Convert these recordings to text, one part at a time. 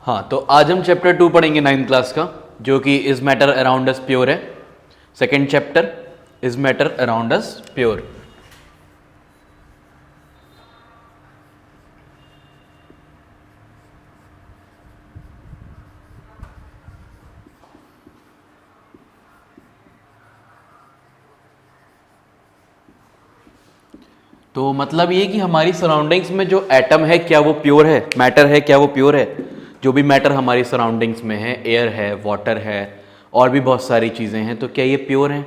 हाँ, तो आज हम चैप्टर 2 पढ़ेंगे 9th क्लास का, जो कि is matter around us pure है। Second chapter is matter around us pure. तो मतलब ये कि हमारी सराउंडिंग्स में जो एटम है क्या वो प्योर है, मैटर है क्या वो प्योर है। जो भी मैटर हमारी सराउंडिंग्स में है, एयर है, वाटर है और भी बहुत सारी चीज़ें हैं, तो क्या ये प्योर हैं,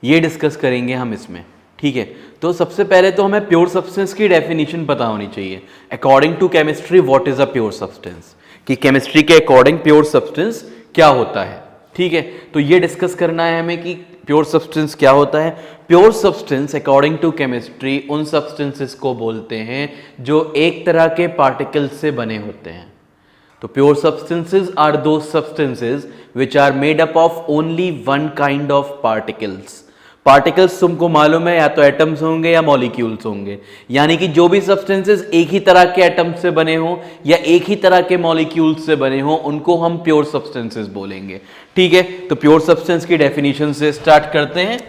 ये डिस्कस करेंगे हम इसमें। ठीक है, तो सबसे पहले तो हमें प्योर सब्सटेंस की डेफिनेशन पता होनी चाहिए। According to chemistry what is a pure substance, कि केमिस्ट्री के अकॉर्डिंग प्योर सब्सटेंस क्या होता है। ठीक है, तो ये डिस्कस करना है हमें कि प्योर सब्सटेंस क्या होता है। Pure substance according to chemistry उन सब्सटेंसेस को बोलते हैं जो एक तरह के पार्टिकल्स से बने होते हैं। तो pure substances are those substances which are made up of only one kind of particles. Particles तुमको मालूम है या तो एटम्स होंगे या मॉलिक्यूल्स होंगे, यानी कि जो भी सब्सटेंसेस एक ही तरह के एटम्स से बने हो या एक ही तरह के मॉलिक्यूल्स से बने हो उनको हम प्योर सब्सटेंसेस बोलेंगे। ठीक है, तो प्योर सब्सटेंस की डेफिनेशन से स्टार्ट करते हैं।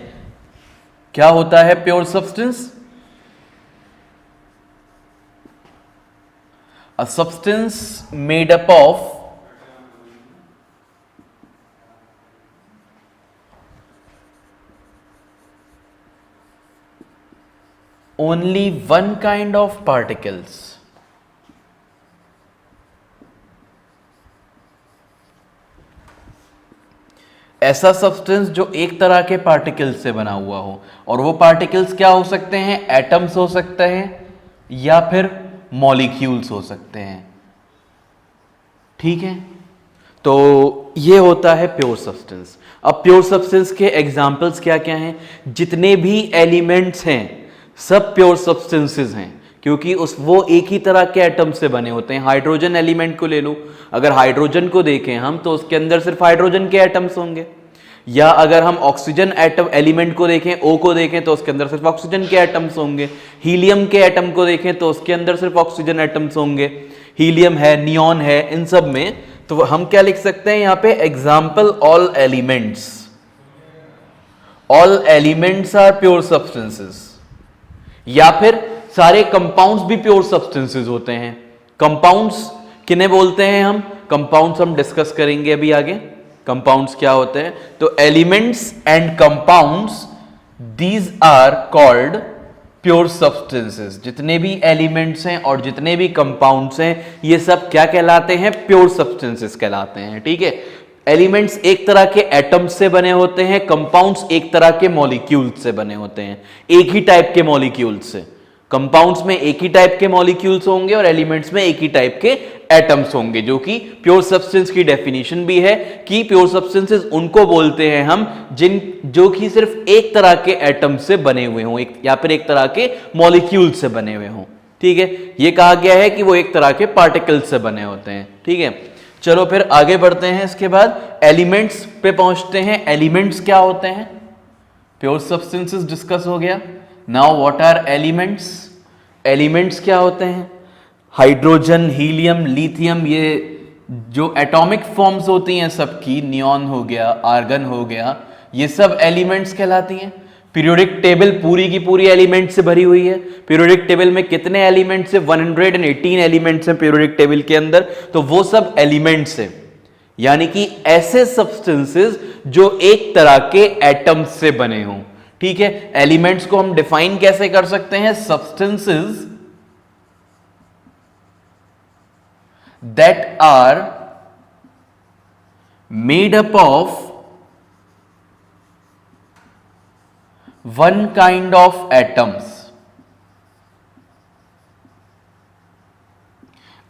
क्या होता है pure substance? A substance made up of only one kind of particles. ऐसा सब्सटेंस जो एक तरह के पार्टिकल्स से बना हुआ हो, और वो पार्टिकल्स क्या हो सकते हैं? एटम्स हो सकते हैं या फिर मॉलिक्यूल्स हो सकते हैं। ठीक है, तो ये होता है प्योर सब्सटेंस। अब प्योर सब्सटेंस के एग्जाम्पल्स क्या क्या हैं? जितने भी एलिमेंट्स हैं सब प्योर सब्सटेंसेस हैं, क्योंकि वो एक ही तरह के एटम से बने होते हैं। हाइड्रोजन एलिमेंट को ले लो, अगर हाइड्रोजन को देखें हम तो उसके अंदर सिर्फ हाइड्रोजन के एटम्स होंगे, या अगर हम ऑक्सीजन एटम एलिमेंट को देखें, ओ को देखें तो उसके अंदर सिर्फ ऑक्सीजन के एटम्स होंगे। हीलियम के एटम को देखें तो उसके अंदर सिर्फ ऑक्सीजन एटम्स होंगे। हीलियम है, नियॉन है, इन सब में तो हम क्या लिख सकते हैं यहां पे? Example all elements. All elements are pure substances. या फिर सारे कंपाउंड्स भी प्योर सब्सटेंसेस होते हैं। कंपाउंड्स किन्हें बोलते हैं हम? कंपाउंड्स हम डिस्कस करेंगे अभी आगे, कंपाउंड्स क्या होते हैं। तो elements and compounds these are called pure substances. जितने भी एलिमेंट्स हैं और जितने भी कंपाउंड्स हैं ये सब क्या कहलाते हैं? प्योर सब्सटेंसेस कहलाते हैं। ठीक है, एलिमेंट्स एक तरह के एटम्स से बने होते हैं, कंपाउंड्स एक तरह के मॉलिक्यूल्स से बने होते हैं, एक ही टाइप के मॉलिक्यूल्स से। कंपाउंड्स में एक ही टाइप के मॉलिक्यूल्स होंगे और एलिमेंट्स में एक ही टाइप के एटम्स होंगे, जो कि प्योर सब्सटेंस की डेफिनेशन भी है कि प्योर सब्सटेंसेस उनको बोलते हैं हम जो कि सिर्फ एक तरह के एटम से बने हुए हों, या फिर एक तरह के मॉलिक्यूल से बने हुए हों। ठीक है, ये कहा गया है कि वो एक तरह के पार्टिकल्स से बने होते हैं। ठीक है, चलो फिर आगे बढ़ते हैं। इसके बाद एलिमेंट्स पे पहुंचते हैं। एलिमेंट्स क्या होते हैं? प्योर सब्सटेंसेस डिस्कस हो गया। Now what are elements? Elements क्या होते हैं? हाइड्रोजन, हीलियम, लिथियम, ये जो एटॉमिक फॉर्म्स होती हैं सबकी, नियॉन हो गया, आर्गन हो गया, ये सब एलिमेंट्स कहलाती हैं। पीरियोडिक टेबल पूरी की पूरी एलिमेंट से भरी हुई है। पीरियोडिक टेबल में कितने एलिमेंट्स हैं? 118 एलिमेंट्स हैं पीरियोडिक टेबल के अंदर, तो वो सब एलिमेंट्स हैं। यानी कि ऐसे सब्सटेंसेस जो एक तरह के एटम्स से बने हों। ठीक है, एलिमेंट्स को हम डिफाइन कैसे कर सकते हैं? Substances that are made up of one kind of atoms।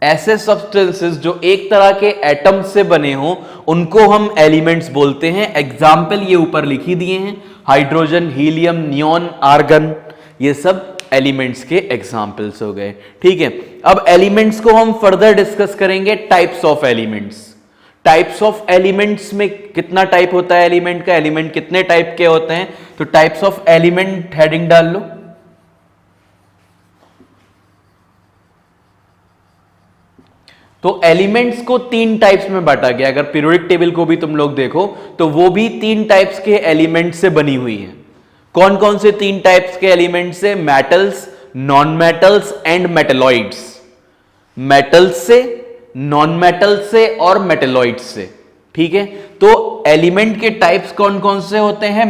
ऐसे सब्सटेंसेस जो एक तरह के एटम से बने हों उनको हम एलिमेंट्स बोलते हैं। एग्जाम्पल ये ऊपर लिखी दिए हैं, हाइड्रोजन, हीलियम, नियॉन, आर्गन, ये सब एलिमेंट्स के एग्जाम्पल्स हो गए। ठीक है, अब एलिमेंट्स को हम फर्दर डिस्कस करेंगे। Types of elements. Types of elements में कितना टाइप होता है एलिमेंट का? एलिमेंट कितने टाइप के होते हैं? तो टाइप्स ऑफ एलिमेंट हेडिंग डाल लो। तो एलिमेंट्स को 3 टाइप्स में बांटा गया। अगर पीरियोडिक टेबल को भी तुम लोग देखो तो वो भी 3 टाइप्स के एलिमेंट से बनी हुई है। कौन कौन से 3 टाइप्स के एलिमेंट से? Metals, non metals and metalloids. Metals से, नॉन मेटल्स से और मेटेलॉइड्स से। ठीक है, तो एलिमेंट के टाइप्स कौन कौन से होते हैं?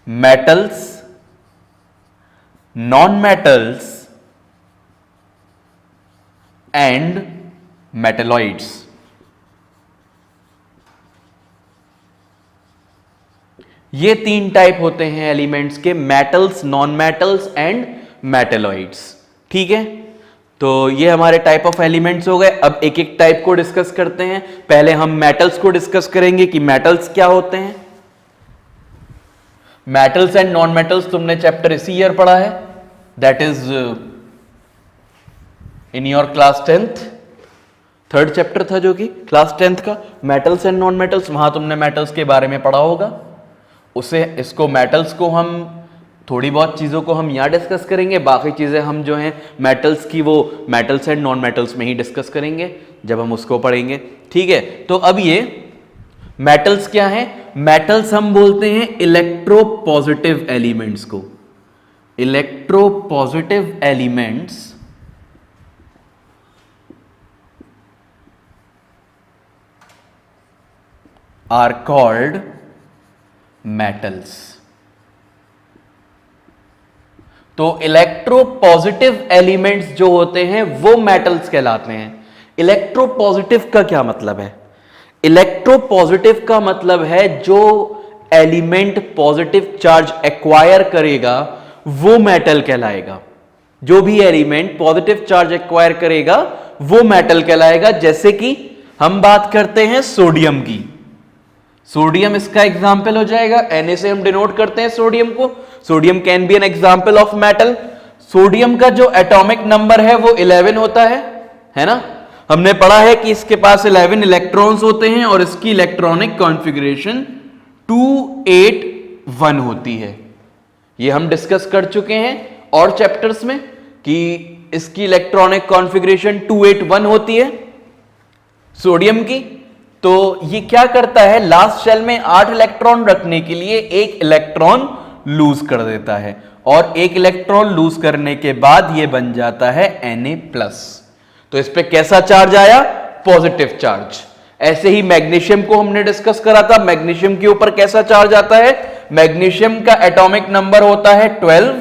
Metals, non metals and metalloids. ये 3 टाइप होते हैं एलिमेंट्स के, metals, non metals and metalloids. ठीक है, तो ये हमारे टाइप ऑफ एलिमेंट्स हो गए। अब एक एक टाइप को डिस्कस करते हैं। पहले हम मेटल्स को डिस्कस करेंगे कि मेटल्स क्या होते हैं। मेटल्स एंड नॉन मेटल्स तुमने चैप्टर इसी ईयर पढ़ा है, that is in your class 10th, 3rd chapter था जो कि क्लास 10th का, मेटल्स एंड नॉन मेटल्स। वहां तुमने मेटल्स के बारे में पढ़ा होगा। उसे इसको मेटल्स को हम थोड़ी बहुत चीज़ों को हम यहाँ डिस्कस करेंगे, बाकी चीज़ें हम जो हैं मेटल्स की वो मेटल्स एंड नॉन मेटल्स में ही डिस्कस करेंगे जब हम उसको पढ़ेंगे। ठीक है, तो अब ये मेटल्स क्या है? मेटल्स हम बोलते हैं इलेक्ट्रोपॉजिटिव एलिमेंट्स को। Electropositive elements are called metals. तो इलेक्ट्रोपॉजिटिव एलिमेंट्स जो होते हैं वो मेटल्स कहलाते हैं। इलेक्ट्रोपॉजिटिव का क्या मतलब है? इलेक्ट्रोपॉजिटिव का मतलब है जो एलिमेंट पॉजिटिव चार्ज एक्वायर करेगा वो मेटल कहलाएगा। जो भी एलिमेंट पॉजिटिव चार्ज एक्वायर करेगा वो मेटल कहलाएगा। जैसे कि हम बात करते हैं सोडियम की, सोडियम इसका एग्जाम्पल हो जाएगा। Na से हम डिनोट करते हैं सोडियम को। Sodium can be an example of metal. Sodium का जो एटॉमिक नंबर है वो 11 होता है ना? हमने पढ़ा है कि इसके पास 11 इलेक्ट्रॉन्स होते हैं और इसकी इलेक्ट्रॉनिक कॉन्फ़िगरेशन 281 होती है। ये हम डिस्कस कर चुके हैं और चैप्टर्स में कि इसकी इलेक्ट्रॉनिक कॉन्फ़िगरेशन 281 होती है सोडियम की। तो ये क्या करता है? लास्ट शेल में 8 इलेक्ट्रॉन रखने के लिए 1 इलेक्ट्रॉन लूज कर देता है और 1 इलेक्ट्रॉन लूज करने के बाद ये बन जाता है Na+। तो इस पे कैसा चार्ज आया? Positive charge. ऐसे ही मैग्नीशियम को हमने डिस्कस करा था। मैग्नीशियम के ऊपर कैसा चार्ज आता है? मैग्नीशियम का एटॉमिक नंबर होता है 12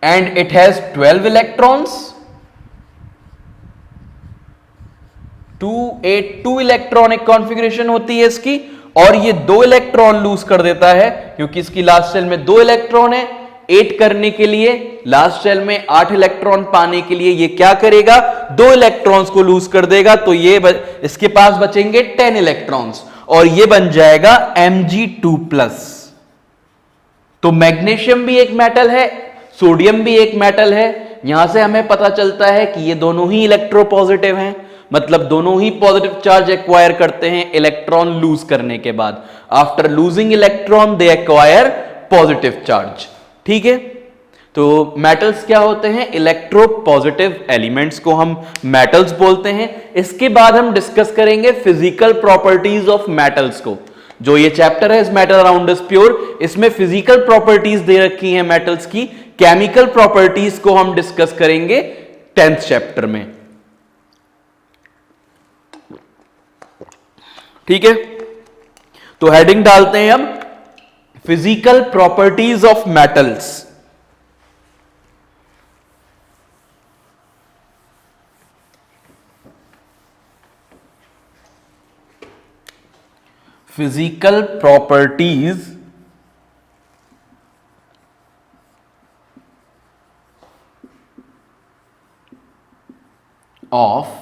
and it has 12 electrons. 282 electronic configuration होती है इसकी और ये 2 इलेक्ट्रॉन लूज कर देता है क्योंकि इसकी लास्ट शेल में 2 इलेक्ट्रॉन है। 8 करने के लिए लास्ट शेल में 8 इलेक्ट्रॉन पाने के लिए ये क्या करेगा? 2 इलेक्ट्रॉन्स को लूज कर देगा। तो ये इसके पास बचेंगे 10 इलेक्ट्रॉन्स और ये बन जाएगा Mg2+। तो मैग्नीशियम भी एक मेटल है, सोडियम भी एक मेटल है। यहां से हमें पता चलता है कि ये दोनों ही इलेक्ट्रोपॉजिटिव हैं, मतलब दोनों ही पॉजिटिव चार्ज एक्वायर करते हैं इलेक्ट्रॉन लूज करने के बाद। आफ्टर लूजिंग इलेक्ट्रॉन दे एक्वायर पॉजिटिव चार्ज। ठीक है, तो मेटल्स क्या होते हैं? इलेक्ट्रोपॉजिटिव एलिमेंट्स को हम मेटल्स बोलते हैं। इसके बाद हम डिस्कस करेंगे फिजिकल प्रॉपर्टीज ऑफ मेटल्स को। जो ये चैप्टर है इस मैटर अराउंड अस प्योर, इसमें फिजिकल प्रॉपर्टीज दे रखी हैं मेटल्स की। केमिकल प्रॉपर्टीज को हम डिस्कस करेंगे 10th चैप्टर में। ठीक है, तो हेडिंग डालते हैं अब physical properties of metals. Physical properties of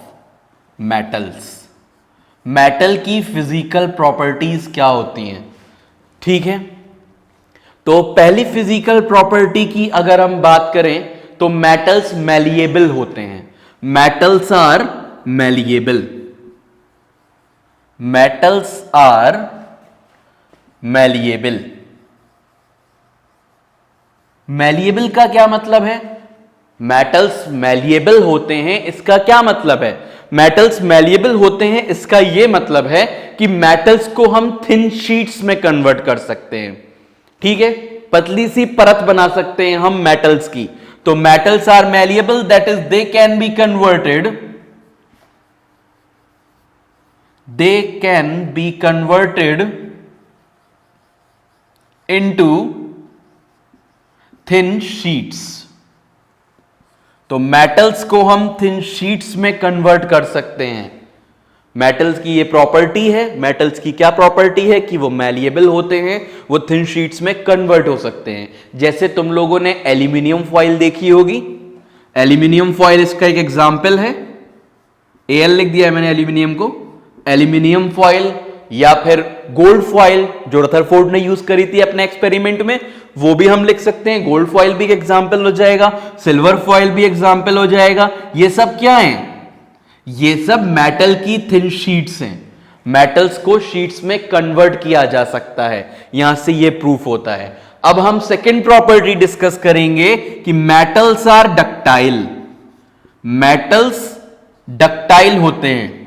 metals. Metal की फिजिकल प्रॉपर्टीज क्या होती हैं? ठीक है, तो पहली फिजिकल प्रॉपर्टी की अगर हम बात करें तो मेटल्स मैलिएबल होते हैं। Metals are malleable. Metals are malleable. Malleable का क्या मतलब है? मेटल्स मैलिएबल होते हैं, इसका क्या मतलब है? मेटल्स मैलिएबल होते हैं इसका यह मतलब है कि मेटल्स को हम थिन शीट्स में कन्वर्ट कर सकते हैं। ठीक है, पतली सी परत बना सकते हैं हम मेटल्स की। तो metals are malleable, that is they can be converted, they can be converted into thin sheets। तो मेटल्स को हम थिन शीट्स में कन्वर्ट कर सकते हैं। मेटल्स की ये प्रॉपर्टी है। मेटल्स की क्या प्रॉपर्टी है कि वो मैलिएबल होते हैं, वो थिन शीट्स में कन्वर्ट हो सकते हैं। जैसे तुम लोगों ने एल्यूमिनियम फॉइल देखी होगी, एल्यूमिनियम फॉइल इसका एक एग्जाम्पल है। Al लिख दिया है मैंने एल्यूमिनियम को। एल्यूमिनियम फॉइल या फिर गोल्ड फॉइल जो रदरफोर्ड ने यूज करी थी अपने एक्सपेरिमेंट में, वो भी हम लिख सकते हैं। गोल्ड फॉइल भी एक एग्जाम्पल हो जाएगा, सिल्वर फॉइल भी एग्जाम्पल हो जाएगा। ये सब क्या है? ये सब मेटल की थिन शीट्स हैं। मेटल्स को शीट्स में कन्वर्ट किया जा सकता है, यहां से ये प्रूफ होता है। अब हम सेकेंड प्रॉपर्टी डिस्कस करेंगे कि metals are ductile. Metals ductile होते हैं।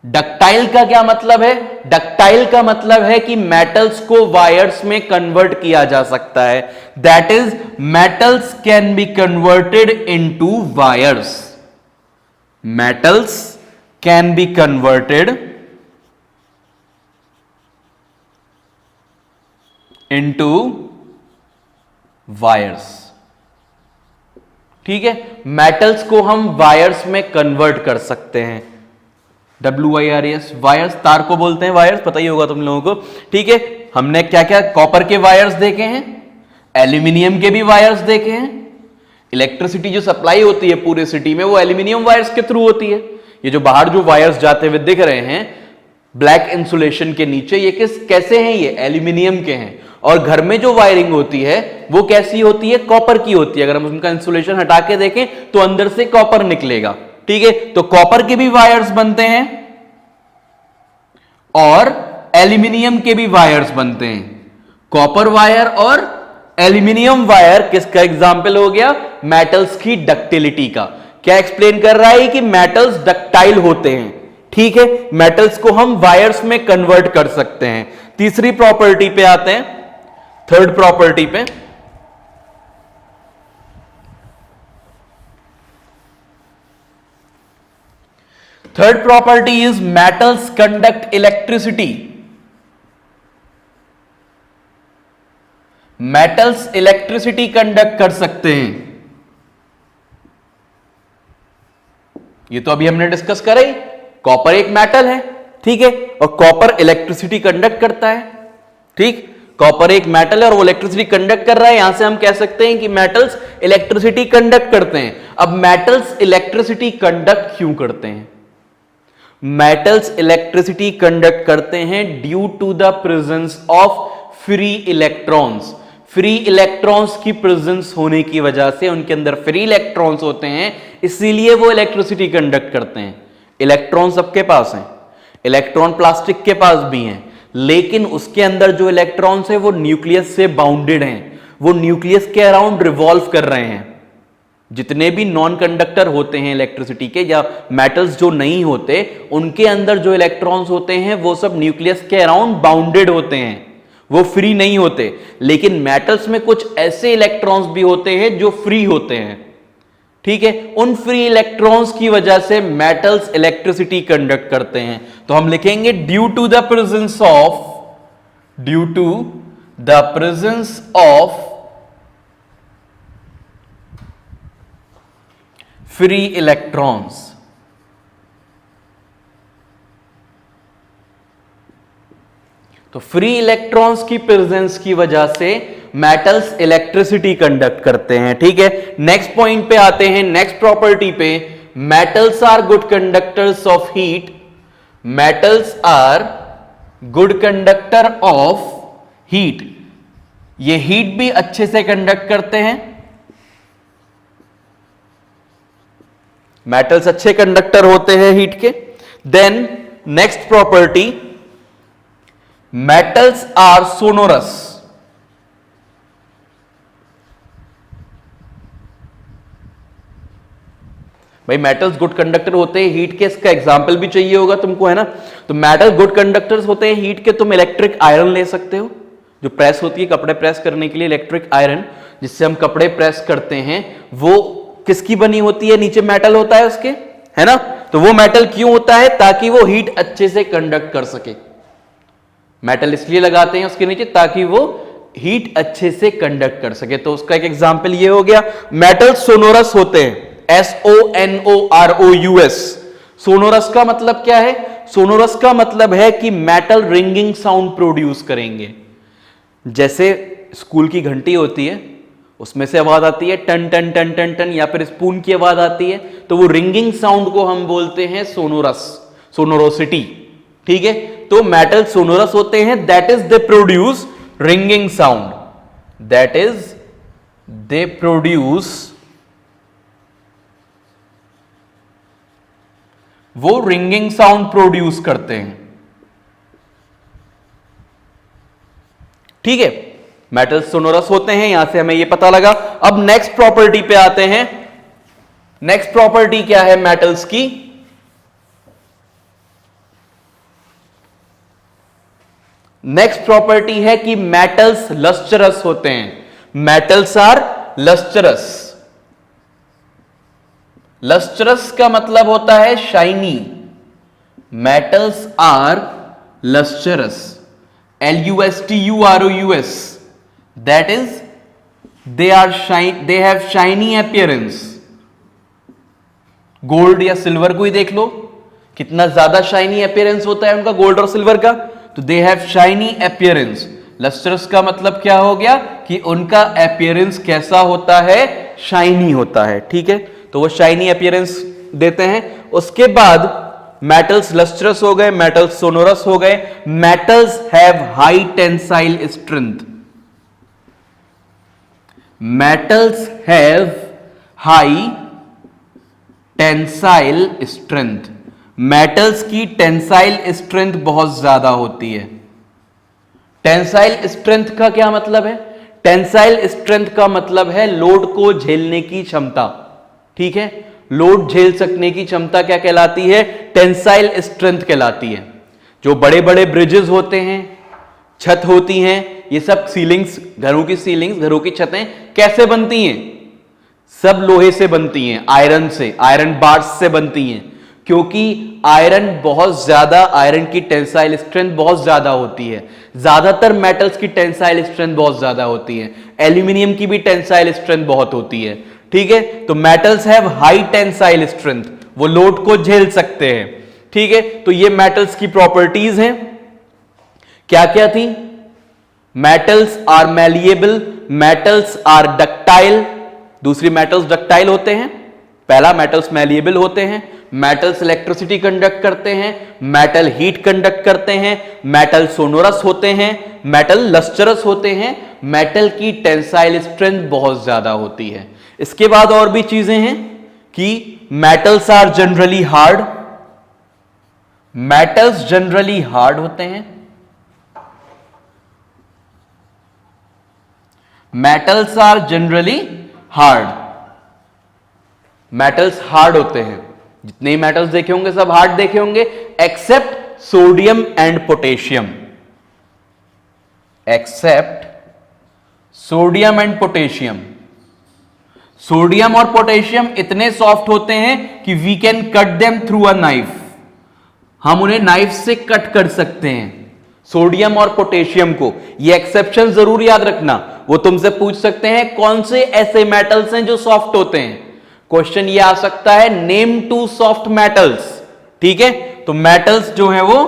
डक्टाइल का क्या मतलब है? डक्टाइल का मतलब है कि मेटल्स को वायर्स में कन्वर्ट किया जा सकता है। That is metals can be converted into wires. Metals can be converted into wires. ठीक है, मेटल्स को हम वायर्स में कन्वर्ट कर सकते हैं। WIRES, वायर्स, तार को बोलते हैं वायर्स, पता ही होगा तुम लोगों को। ठीक है, हमने क्या क्या कॉपर के वायर्स देखे हैं, एल्यूमिनियम के भी वायर्स देखे हैं। इलेक्ट्रिसिटी जो सप्लाई होती है पूरे सिटी में, वो एल्यूमिनियम वायर्स के थ्रू होती है। ये जो बाहर जो वायर्स जाते हुए दिख रहे हैं ब्लैक इंसुलेशन के नीचे, ये कैसे हैं? ये एल्यूमिनियम के हैं। और घर में जो वायरिंग होती है वो कैसी होती है? कॉपर की होती है। अगर हम उनका इंसुलेशन हटा के देखें तो अंदर से कॉपर निकलेगा। ठीक है, तो कॉपर के भी वायर्स बनते हैं और एल्यूमिनियम के भी वायर्स बनते हैं। कॉपर वायर और एल्यूमिनियम वायर किसका एग्जाम्पल हो गया? मेटल्स की डक्टिलिटी का। क्या एक्सप्लेन कर रहा है कि मेटल्स डक्टाइल होते हैं। ठीक है, मेटल्स को हम वायर्स में कन्वर्ट कर सकते हैं। तीसरी प्रॉपर्टी पे आते हैं, थर्ड प्रॉपर्टी पे। Third property is metals conduct electricity. Metals electricity conduct कर सकते हैं। ये तो अभी हमने डिस्कस करा ही, कॉपर एक मेटल है। ठीक है, और कॉपर इलेक्ट्रिसिटी कंडक्ट करता है। ठीक, कॉपर एक मेटल है और वो इलेक्ट्रिसिटी कंडक्ट कर रहा है। यहां से हम कह सकते हैं कि मेटल्स इलेक्ट्रिसिटी कंडक्ट करते हैं। अब मेटल्स इलेक्ट्रिसिटी कंडक्ट क्यों करते हैं? मेटल्स इलेक्ट्रिसिटी कंडक्ट करते हैं due to the presence of free electrons. Free electrons की प्रेजेंस होने की वजह से, उनके अंदर फ्री इलेक्ट्रॉन्स होते हैं, इसीलिए वो इलेक्ट्रिसिटी कंडक्ट करते हैं। इलेक्ट्रॉन सबके पास हैं, इलेक्ट्रॉन प्लास्टिक के पास भी हैं, लेकिन उसके अंदर जो इलेक्ट्रॉन्स है वो न्यूक्लियस से बाउंडेड हैं, वो न्यूक्लियस के अराउंड रिवॉल्व कर रहे हैं। जितने भी नॉन कंडक्टर होते हैं इलेक्ट्रिसिटी के या मेटल्स जो नहीं होते, उनके अंदर जो इलेक्ट्रॉन्स होते हैं वो सब न्यूक्लियस के अराउंड बाउंडेड होते हैं, वो फ्री नहीं होते। लेकिन मेटल्स में कुछ ऐसे इलेक्ट्रॉन्स भी होते हैं जो फ्री होते हैं। ठीक है, उन फ्री इलेक्ट्रॉन्स की वजह से मेटल्स इलेक्ट्रिसिटी कंडक्ट करते हैं। तो हम लिखेंगे due to the presence of free electrons. तो फ्री इलेक्ट्रॉन्स की प्रेजेंस की वजह से मेटल्स इलेक्ट्रिसिटी कंडक्ट करते हैं। ठीक है, नेक्स्ट पॉइंट पे आते हैं, नेक्स्ट प्रॉपर्टी पे। Metals are good conductors of heat. Metals are good conductor of heat. ये हीट भी अच्छे से कंडक्ट करते हैं। मेटल्स अच्छे कंडक्टर होते हैं हीट के। Then next property, metals are sonorous. भाई मेटल्स गुड कंडक्टर होते हैं हीट के, इसका एग्जाम्पल भी चाहिए होगा तुमको, है ना। तो मेटल गुड कंडक्टर्स होते हैं हीट के। तुम इलेक्ट्रिक आयरन ले सकते हो, जो प्रेस होती है कपड़े प्रेस करने के लिए, इलेक्ट्रिक आयरन जिससे हम कपड़े प्रेस करते हैं, वो किसकी बनी होती है, नीचे मेटल होता है उसके, है ना। तो वो मेटल क्यों होता है, ताकि वो हीट अच्छे से कंडक्ट कर सके। मेटल इसलिए लगाते हैं उसके नीचे ताकि वो हीट अच्छे से कंडक्ट कर सके। तो उसका एक एग्जांपल ये हो गया। मेटल सोनोरस होते हैं, SONOROUS। सोनोरस का मतलब क्या है, सोनोरस का मतलब है कि मेटल रिंगिंग साउंड प्रोड्यूस करेंगे। जैसे स्कूल की घंटी होती है, उसमें से आवाज आती है टन टन टन टन टन, या फिर स्पून की आवाज आती है, तो वो रिंगिंग साउंड को हम बोलते हैं सोनोरस, सोनोरोसिटी। ठीक है, तो मेटल सोनोरस होते हैं, that is they produce ringing sound, that is they produce, वो रिंगिंग साउंड प्रोड्यूस करते हैं। ठीक है, मेटल सोनोरस होते हैं, यहां से हमें यह पता लगा। अब नेक्स्ट प्रॉपर्टी पे आते हैं। नेक्स्ट प्रॉपर्टी क्या है मेटल्स की, नेक्स्ट प्रॉपर्टी है कि मेटल्स लस्टरस होते हैं। Metals are lustrous. लस्टरस का मतलब होता है shiny. Metals are lustrous, LUSTUROUS, that is they have shiny appearance। Gold या सिल्वर को ही देख लो, कितना ज्यादा शाइनी अपीयरेंस होता है उनका, गोल्ड और सिल्वर का। तो they have shiny appearance. Lustrous का मतलब क्या हो गया कि उनका अपीयरेंस कैसा होता है, शाइनी होता है। ठीक है, तो वो शाइनी अपीयरेंस देते हैं। उसके बाद मेटल्स लस्टरस हो गए, मेटल्स सोनोरस हो गए। Metals have high tensile strength. Metals have high tensile strength. Metals की टेंसाइल स्ट्रेंथ बहुत ज्यादा होती है। टेंसाइल स्ट्रेंथ का क्या मतलब है, टेंसाइल स्ट्रेंथ का मतलब है लोड को झेलने की क्षमता। ठीक है, लोड झेल सकने की क्षमता क्या कहलाती है, टेंसाइल स्ट्रेंथ कहलाती है। जो बड़े बड़े ब्रिजेस होते हैं, छत होती हैं, ये सब सीलिंग्स, घरों की सीलिंग्स, घरों की छतें कैसे बनती हैं, सब लोहे से बनती हैं, आयरन से, आयरन बार्स से बनती हैं। क्योंकि आयरन बहुत ज्यादा, आयरन की टेंसाइल स्ट्रेंथ बहुत ज्यादा होती है। ज्यादातर मेटल्स की टेंसाइल स्ट्रेंथ बहुत ज्यादा होती है। एल्यूमिनियम की भी टेंसाइल स्ट्रेंथ बहुत होती है। ठीक है, तो metals have high tensile strength, वो लोड को झेल सकते हैं। ठीक है, तो ये मेटल्स की प्रॉपर्टीज हैं। क्या क्या थी, metals are malleable, metals are ductile. दूसरी मेटल्स डक्टाइल होते हैं, पहला मेटल्स मैलिएबल होते हैं, मेटल्स इलेक्ट्रिसिटी कंडक्ट करते हैं, मेटल हीट कंडक्ट करते हैं, मेटल सोनोरस होते हैं, मेटल लस्टरस होते हैं, मेटल की टेंसाइल स्ट्रेंथ बहुत ज्यादा होती है। इसके बाद और भी चीजें हैं कि metals are generally hard, metals generally hard होते हैं, metals are generally hard, metals hard होते हैं। जितने ही मेटल्स देखे होंगे सब हार्ड देखे होंगे, except sodium and potassium, except sodium and potassium. Sodium और पोटेशियम इतने सॉफ्ट होते हैं कि we can cut them through a knife, हम उन्हें नाइफ से कट कर सकते हैं, सोडियम और पोटेशियम को। ये एक्सेप्शन जरूर याद रखना, वो तुमसे पूछ सकते हैं कौन से ऐसे मेटल्स हैं जो सॉफ्ट होते हैं। क्वेश्चन ये आ सकता है, नेम टू सॉफ्ट मेटल्स। ठीक है, तो मेटल्स जो है वो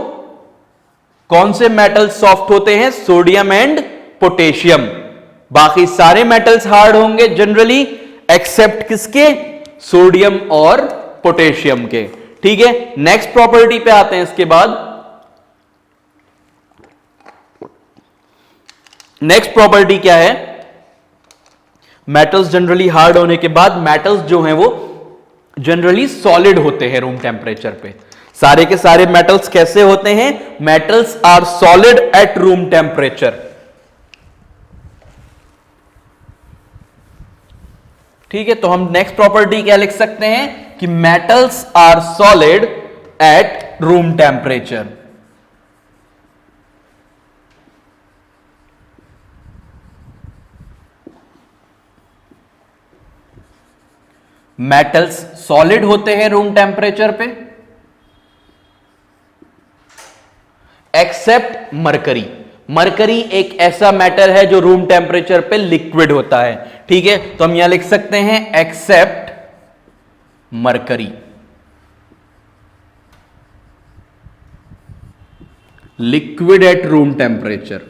कौन से मेटल्स सॉफ्ट होते हैं, सोडियम एंड पोटेशियम। बाकी सारे मेटल्स हार्ड होंगे जनरली, एक्सेप्ट किसके, सोडियम और पोटेशियम के। ठीक है, नेक्स्ट प्रॉपर्टी पे आते हैं। इसके बाद नेक्स्ट प्रॉपर्टी क्या है, मेटल्स जनरली हार्ड होने के बाद मेटल्स जो हैं वो जनरली सॉलिड होते हैं रूम टेम्परेचर पे। सारे के सारे मेटल्स कैसे होते हैं, metals are solid at room temperature. ठीक है, तो हम नेक्स्ट प्रॉपर्टी क्या लिख सकते हैं कि metals are solid at room temperature. Metals solid होते हैं रूम टेम्परेचर पे एक्सेप्ट मरकरी। मरकरी एक ऐसा मेटल है जो रूम टेम्परेचर पे लिक्विड होता है। ठीक है, तो हम यहां लिख सकते हैं except mercury. Liquid at room temperature.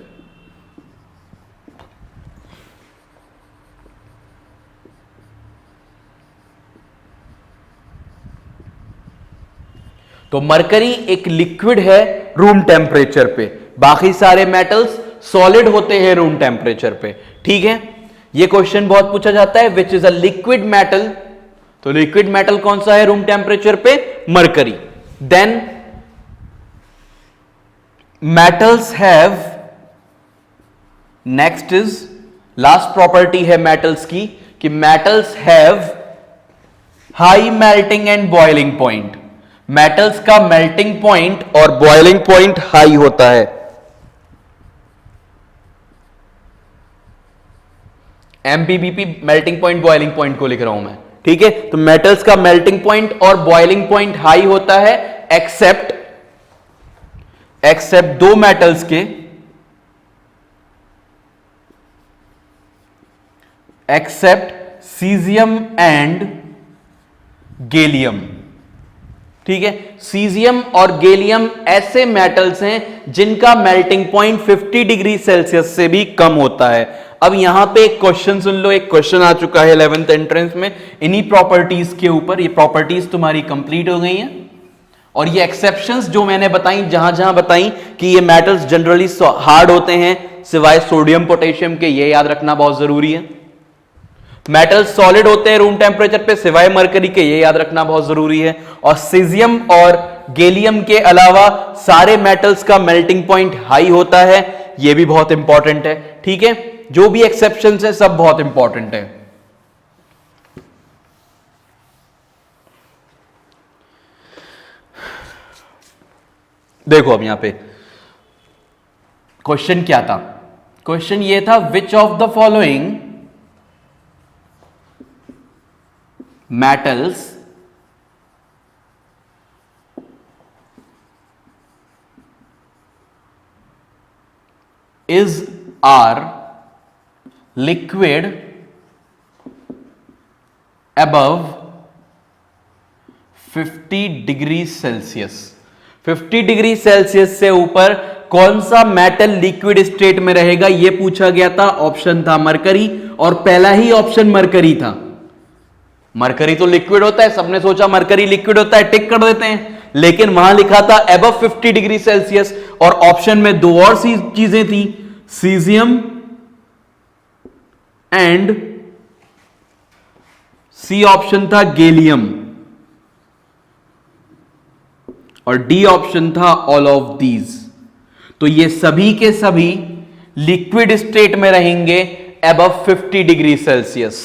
तो मरकरी एक लिक्विड है रूम टेम्परेचर पे, बाकी सारे मेटल्स सॉलिड होते हैं रूम टेम्परेचर पे। ठीक है, ये क्वेश्चन बहुत पूछा जाता है, which is a liquid metal. तो लिक्विड मेटल कौन सा है रूम टेम्परेचर पे? Mercury. Then metals have, next is last property है मेटल्स की कि metals have high melting and boiling point. Metals का मेल्टिंग पॉइंट और बॉइलिंग पॉइंट हाई होता है। MPBP melting point boiling point को लिख रहा हूं मैं। ठीक है, तो मेटल्स का मेल्टिंग पॉइंट और बॉइलिंग पॉइंट हाई होता है एक्सेप्ट दो मेटल्स के, एक्सेप्ट सीजियम एंड गैलियम। ठीक है, सीजियम और गैलियम ऐसे मेटल्स हैं जिनका मेल्टिंग पॉइंट 50 डिग्री सेल्सियस से भी कम होता है। अब यहां पे एक क्वेश्चन सुन लो, एक क्वेश्चन आ चुका है 11th एंट्रेंस में इन्हीं प्रॉपर्टीज के ऊपर। ये प्रॉपर्टीज तुम्हारी कंप्लीट हो गई हैं और ये एक्सेप्शंस जो मैंने बताई, जहां जहां बताई कि ये मेटल्स जनरली हार्ड होते हैं सिवाय सोडियम पोटेशियम के, ये याद रखना बहुत जरूरी है। मेटल्स सॉलिड होते हैं रूम टेम्परेचर पे सिवाय मरकरी के, ये याद रखना बहुत जरूरी है। और सीजियम और गैलियम के अलावा सारे मेटल्स का मेल्टिंग पॉइंट हाई होता है, ये भी बहुत इंपॉर्टेंट है। ठीक है, जो भी एक्सेप्शंस है सब बहुत इंपॉर्टेंट है। देखो अब यहां पे क्वेश्चन क्या था, क्वेश्चन ये था which of the following metals is are liquid above 50 degree Celsius. 50 degree Celsius से ऊपर कौन सा मेटल लिक्विड स्टेट में रहेगा, यह पूछा गया था। ऑप्शन था मरकरी और पहला ही ऑप्शन मरकरी था। मरकरी तो लिक्विड होता है, सबने सोचा मरकरी लिक्विड होता है, टिक कर देते हैं, लेकिन वहां लिखा था अबव 50 डिग्री सेल्सियस और ऑप्शन में दो और चीजें थी, सीजियम एंड सी ऑप्शन था गैलियम और डी ऑप्शन था ऑल ऑफ दीज। तो ये सभी के सभी लिक्विड स्टेट में रहेंगे अबव 50 डिग्री सेल्सियस।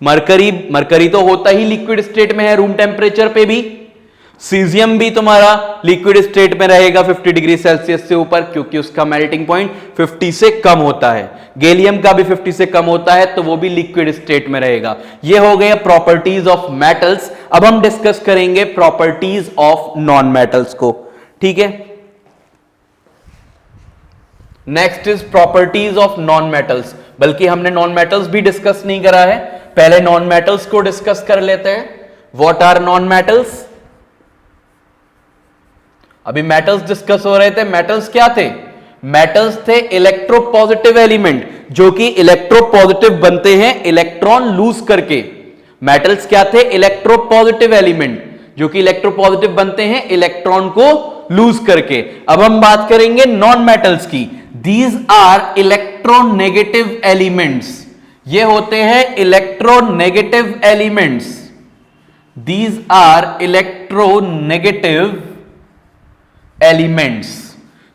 मरकरी तो होता ही लिक्विड स्टेट में है रूम टेम्परेचर पे भी। सीजियम भी तुम्हारा लिक्विड स्टेट में रहेगा 50 डिग्री सेल्सियस से ऊपर, क्योंकि उसका मेल्टिंग पॉइंट 50 से कम होता है। गैलियम का भी 50 से कम होता है, तो वो भी लिक्विड स्टेट में रहेगा। ये हो गए प्रॉपर्टीज ऑफ मेटल्स। अब हम डिस्कस करेंगे प्रॉपर्टीज ऑफ नॉन मेटल्स को। ठीक है, next is properties of non metals. बल्कि हमने नॉन मेटल्स भी डिस्कस नहीं करा है, पहले नॉन मेटल्स को डिस्कस कर लेते हैं। What are non metals? अभी मेटल्स डिस्कस हो रहे थे। मेटल्स क्या थे? मेटल्स थे इलेक्ट्रोपॉजिटिव एलिमेंट, जो कि इलेक्ट्रोपॉजिटिव बनते हैं इलेक्ट्रॉन लूज करके। मेटल्स क्या थे? इलेक्ट्रोपॉजिटिव एलिमेंट, जो कि इलेक्ट्रोपॉजिटिव बनते हैं इलेक्ट्रॉन को लूज करके। अब हम बात करेंगे नॉन मेटल्स की। These are electronegative elements. ये होते हैं electronegative elements. These are electronegative elements.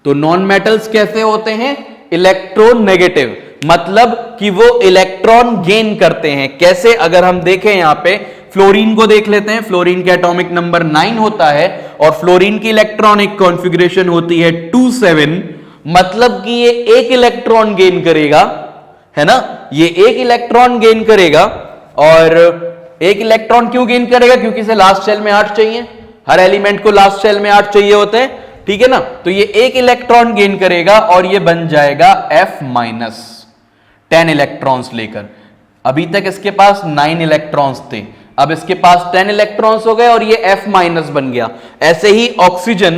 तो नॉन मेटल्स कैसे होते हैं? इलेक्ट्रोनेगेटिव, मतलब कि वो इलेक्ट्रॉन गेन करते हैं। कैसे? अगर हम देखें यहां पे फ्लोरीन को देख लेते हैं। फ्लोरीन का एटॉमिक नंबर 9 होता है और फ्लोरीन की इलेक्ट्रॉनिक कॉन्फ़िगरेशन होती है 27, मतलब कि ये एक इलेक्ट्रॉन गेन करेगा, है ना, ये एक इलेक्ट्रॉन गेन करेगा। और एक इलेक्ट्रॉन क्यों गेन करेगा? क्योंकि इसे लास्ट शेल में 8 चाहिए, हर एलिमेंट को लास्ट शेल में 8 चाहिए होते हैं, ठीक है ना। तो ये एक इलेक्ट्रॉन गेन करेगा और ये बन जाएगा F-, 10 इलेक्ट्रॉन्स लेकर। अभी तक इसके पास 9 इलेक्ट्रॉन्स थे, अब इसके पास 10 इलेक्ट्रॉन्स हो गए और ये F- बन गया। ऐसे ही ऑक्सीजन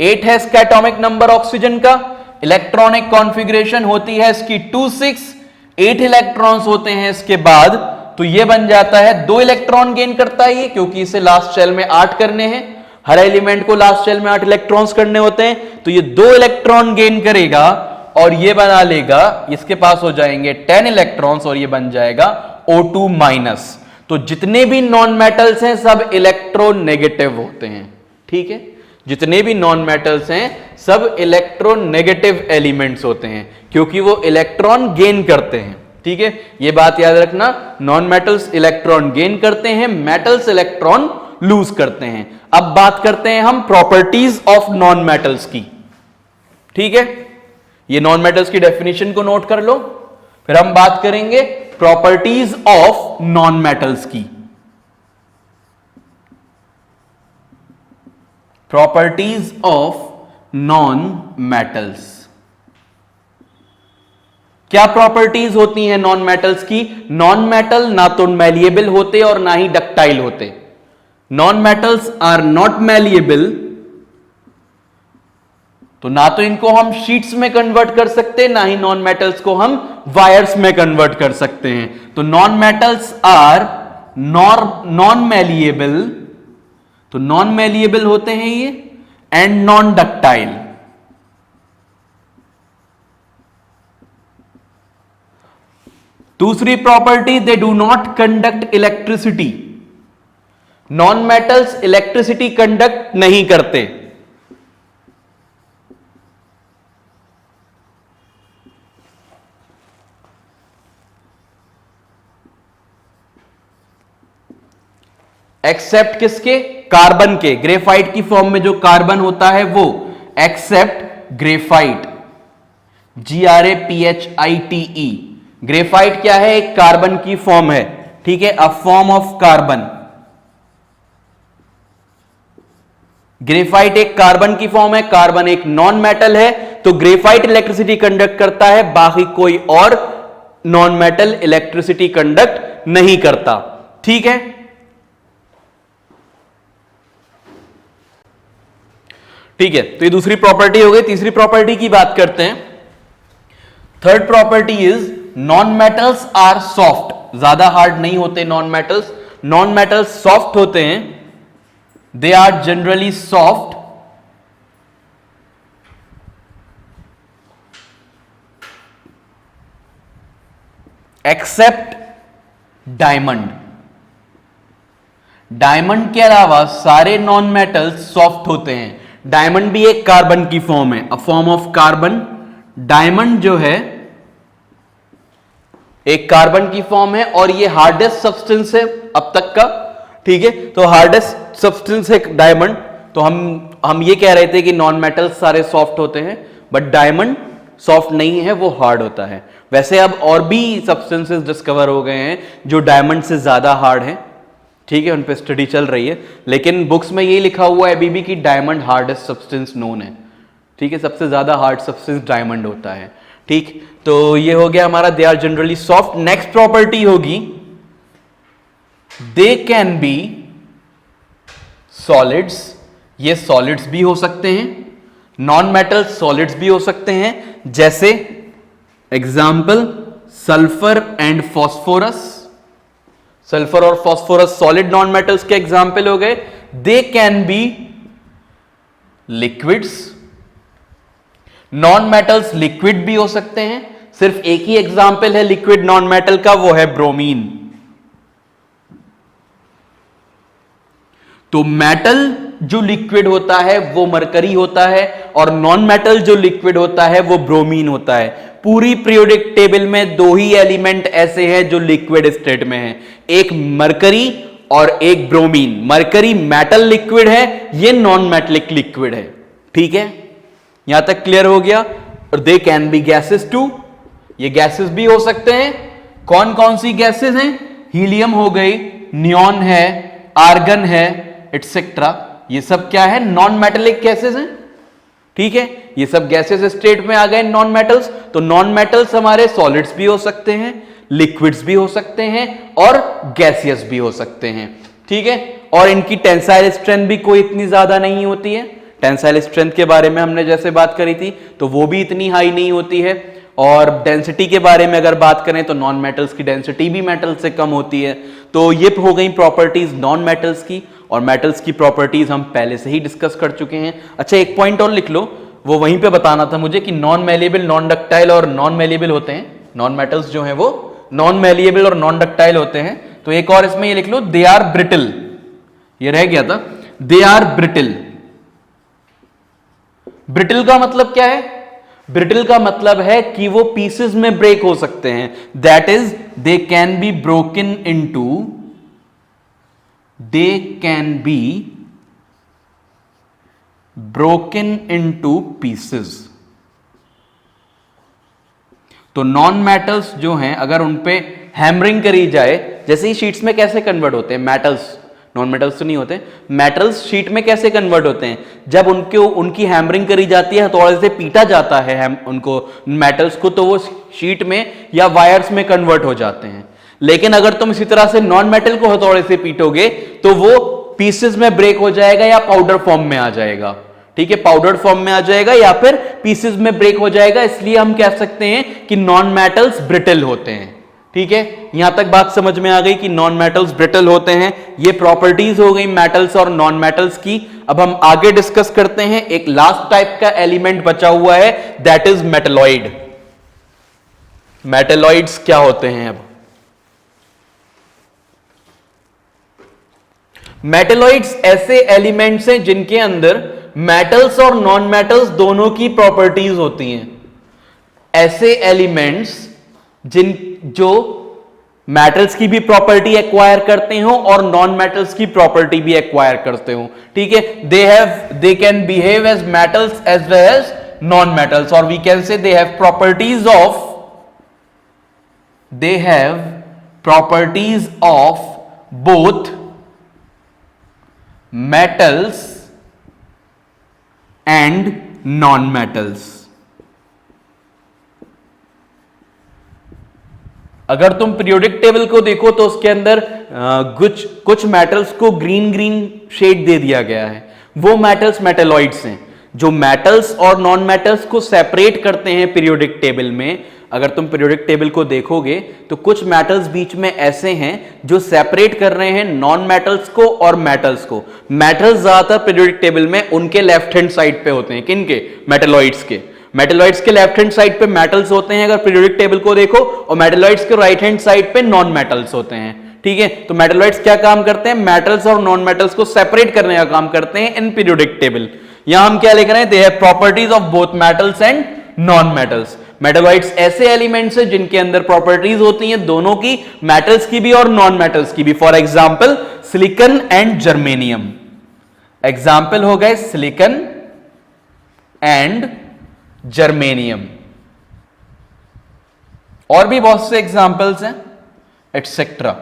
8 है इसका एटॉमिक नंबर ऑक्सीजन का, इलेक्ट्रॉनिक कॉन्फ़िगरेशन होती है इसकी 2-6, 8 इलेक्ट्रॉन्स होते हैं इसके बाद, तो ये बन जाता है 2 इलेक्ट्रॉन गेन करता है ये, क्योंकि इसे लास्ट शेल में 8 करने हैं, हर एलिमेंट को लास्ट शेल में 8 इलेक्ट्रॉन्स करने होते हैं, तो ये 2 इलेक्ट्रॉन गेन करेगा और ये बना लेगा, इसके पास हो जाएंगे 10 इलेक्ट्रॉन्स और ये बन जाएगा O2-। तो जितने भी नॉन मेटल्स हैं सब इलेक्ट्रोनेगेटिव होते हैं, ठीक है, जितने भी नॉन मेटल्स हैं सब इलेक्ट्रोनेगेटिव एलिमेंट्स होते हैं, क्योंकि वो इलेक्ट्रॉन गेन करते हैं, ठीक है, ये बात याद रखना। नॉन मेटल्स इलेक्ट्रॉन गेन करते हैं, मेटल्स इलेक्ट्रॉन लूज करते हैं। अब बात करते हैं हम प्रॉपर्टीज ऑफ नॉन मेटल्स की, ठीक है, ये नॉन मेटल्स की डेफिनेशन को नोट कर लो, फिर हम बात करेंगे प्रॉपर्टीज ऑफ नॉन मेटल्स की। प्रॉपर्टीज ऑफ नॉन मेटल्स, क्या प्रॉपर्टीज होती हैं नॉन मेटल्स की? नॉन मेटल ना तो मैलिएबल होते और ना ही डक्टाइल होते। Non metals are not malleable, तो ना तो इनको हम शीट्स में कन्वर्ट कर सकते, ना ही नॉन मेटल्स को हम वायर्स में कन्वर्ट कर सकते हैं। तो non metals are non malleable, तो नॉन मैलिएबल होते हैं ये, एंड नॉन डक्टाइल। दूसरी property, they do not conduct electricity. Non metals electricity conduct नहीं करते। एक्सेप्ट किसके? कार्बन के। ग्रेफाइट की फॉर्म में जो कार्बन होता है वो, एक्सेप्ट ग्रेफाइट, GRAPHITE। ग्रेफाइट क्या है? एक कार्बन की फॉर्म है, ठीक है, a form of carbon. Graphite एक कार्बन की फॉर्म है, कार्बन एक नॉन मेटल है, तो ग्रेफाइट इलेक्ट्रिसिटी कंडक्ट करता है, बाकी कोई और नॉन मेटल इलेक्ट्रिसिटी कंडक्ट नहीं करता, ठीक है। ठीक है, तो ये दूसरी प्रॉपर्टी हो गई। तीसरी प्रॉपर्टी की बात करते हैं। Third property is non metals are soft. ज्यादा हार्ड नहीं होते non metals, non metals soft होते हैं, they are generally soft except diamond. Diamond के अलावा सारे नॉन मेटल्स सॉफ्ट होते हैं। डायमंड भी एक कार्बन की फॉर्म है, a form of carbon. Diamond जो है एक कार्बन की फॉर्म है और ये हार्डेस्ट सब्सटेंस है अब तक का, ठीक है। तो हार्डेस्ट सब्सटेंस है डायमंड। तो हम ये कह रहे थे कि नॉन मेटल्स सारे सॉफ्ट होते हैं, बट डायमंड सॉफ्ट नहीं है, वो हार्ड होता है। वैसे अब और भी सब्सटेंसेस डिस्कवर हो गए हैं जो डायमंड से ज्यादा हार्ड हैं, ठीक है, उन पे स्टडी चल रही है, लेकिन बुक्स में ये लिखा हुआ है अभी भी कि डायमंड हार्डेस्ट सब्सटेंस नोन है, ठीक है, सबसे ज्यादा हार्ड सब्सटेंस डायमंड होता है, ठीक। तो ये हो गया हमारा, they are generally soft. Next property होगी दे कैन बी सॉलिड्स। ये सॉलिड्स भी हो सकते हैं, नॉन मेटल सॉलिड्स भी हो सकते हैं, जैसे example sulphur and phosphorus. Sulphur और फॉस्फोरस सॉलिड नॉन मेटल्स के एग्जाम्पल हो गए। दे can B liquids. Non metals liquid भी हो सकते हैं, सिर्फ एक ही एग्जाम्पल है लिक्विड नॉन मेटल का, वो है ब्रोमीन। तो मेटल जो लिक्विड होता है वो मरकरी होता है और नॉन मेटल जो लिक्विड होता है वो ब्रोमीन होता है। पूरी पीरियोडिक टेबल में दो ही एलिमेंट ऐसे हैं जो लिक्विड स्टेट में हैं, एक मरकरी और एक ब्रोमीन। मरकरी मेटल लिक्विड है, ये नॉन मेटलिक लिक्विड है। ठीक है, यहां तक क्लियर हो गया। और they can be gases too, ये गैसेस भी हो सकते हैं। कौन कौन सी गैसेस हैं? हीलियम हो गई, नियॉन है, आर्गन है, एटसेट्रा। ये सब क्या है? नॉन मेटेलिक गैसेस हैं। ठीक है, ये सब गैसेस स्टेट में आ गए नॉन मेटल्स। तो नॉन मेटल्स हमारे सॉलिड्स भी हो सकते हैं, लिक्विड्स भी हो सकते हैं और गैसियस भी हो सकते हैं। ठीक है, और इनकी टेंसाइल स्ट्रेंथ भी कोई इतनी ज्यादा नहीं होती है। टेंसाइल स्ट्रेंथ के बारे में हमने जैसे बात करी थी, तो वो भी इतनी हाई नहीं होती है। और डेंसिटी के बारे में अगर बात करें तो नॉन मेटल्स की डेंसिटी भी मेटल्स से कम होती है। तो ये हो गई प्रॉपर्टीज नॉन मेटल्स की। और मेटल्स की प्रॉपर्टीज हम पहले से ही डिस्कस कर चुके हैं। अच्छा, एक पॉइंट और लिख लो, वो वहीं पे बताना था मुझे कि नॉन मेलिएबल, नॉन डक्टाइल और नॉन मेलिएबल होते हैं। नॉन मेटल्स जो हैं वो नॉन मेलिएबल और नॉन डक्टाइल होते हैं। तो एक और इसमें ये लिख लो, दे आर ब्रिटल। ये रह गया था, दे आर ब्रिटल। ब्रिटल का मतलब क्या है? ब्रिटल का मतलब है कि वो पीसेस में ब्रेक हो सकते हैं। That is they can be broken into, they can be broken into pieces. तो नॉन मेटल्स जो हैं अगर उन पे हैमरिंग करी जाए, जैसे ही शीट्स में कैसे कन्वर्ट होते हैं मेटल्स, नॉन मेटल्स तो नहीं होते, मेटल्स शीट में कैसे कन्वर्ट होते हैं? जब उनकी हैमरिंग करी जाती है, हथौड़े से पीटा जाता है उनको मेटल्स को, तो वो शीट में या वायर्स में कन्वर्ट हो जाते हैं। लेकिन अगर तुम इसी तरह से नॉन मेटल को हथौड़े से पीटोगे तो वो पीसेस में ब्रेक हो जाएगा या पाउडर फॉर्म में आ जाएगा। ठीक है, पाउडर फॉर्म में आ जाएगा या फिर पीसेस में ब्रेक हो जाएगा। इसलिए हम कह सकते हैं कि नॉन मेटल्स ब्रिटल होते हैं। ठीक है, यहां तक बात समझ में आ गई कि नॉन मेटल्स ब्रिटल होते हैं। ये प्रॉपर्टीज हो गई मेटल्स और नॉन मेटल्स की। अब हम आगे डिस्कस करते हैं। एक लास्ट टाइप का एलिमेंट बचा हुआ है, दैट इज मेटेलॉइड। मेटेलॉइड्स क्या होते हैं? अब मेटेलॉइड्स ऐसे एलिमेंट्स हैं जिनके अंदर मेटल्स और नॉन मेटल्स दोनों की प्रॉपर्टीज होती हैं। ऐसे एलिमेंट्स जो मेटल्स की भी प्रॉपर्टी एक्वायर करते हो और नॉन मेटल्स की प्रॉपर्टी भी एक्वायर करते हो। ठीक है, they can behave as metals as well as non metals, और we can say they have properties of both metals and non metals. अगर तुम पीरियोडिक टेबल को देखो तो उसके अंदर कुछ मेटल्स को ग्रीन ग्रीन शेड दे दिया गया है। वो मेटल्स मेटेलॉइड्स हैं, जो मेटल्स और नॉन मेटल्स को सेपरेट करते हैं पीरियोडिक टेबल में। अगर तुम पीरियोडिक टेबल को देखोगे तो कुछ मेटल्स बीच में ऐसे हैं जो सेपरेट कर रहे हैं नॉन मेटल्स को और मेटल्स को। मेटल्स ज्यादातर पीरियोडिक टेबल में उनके लेफ्ट हैंड साइड पे होते हैं। किनके? मेटेलॉइड्स के। मेटेलॉइड्स के लेफ्ट हैंड साइड पे मेटल्स होते हैं अगर पीरियोडिक टेबल को देखो, और मेटेलॉइड्स के राइट हैंड साइड पे नॉन मेटल्स होते हैं। ठीक है, तो मेटेलॉइड्स क्या काम करते हैं? मेटल्स और नॉन मेटल्स को सेपरेट करने का काम करते हैं इन पीरियोडिक टेबल। यहां हम क्या लिख रहे हैं? दे have properties of both metals and non metals. Metalloids ऐसे एलिमेंट्स हैं जिनके अंदर प्रॉपर्टीज होती हैं दोनों की, मेटल्स की भी और नॉन मेटल्स की भी। For example silicon and germanium. Example हो गए सिलिकन एंड जर्मेनियम। और भी बहुत से एग्जाम्पल्स हैं, एटसेट्रा।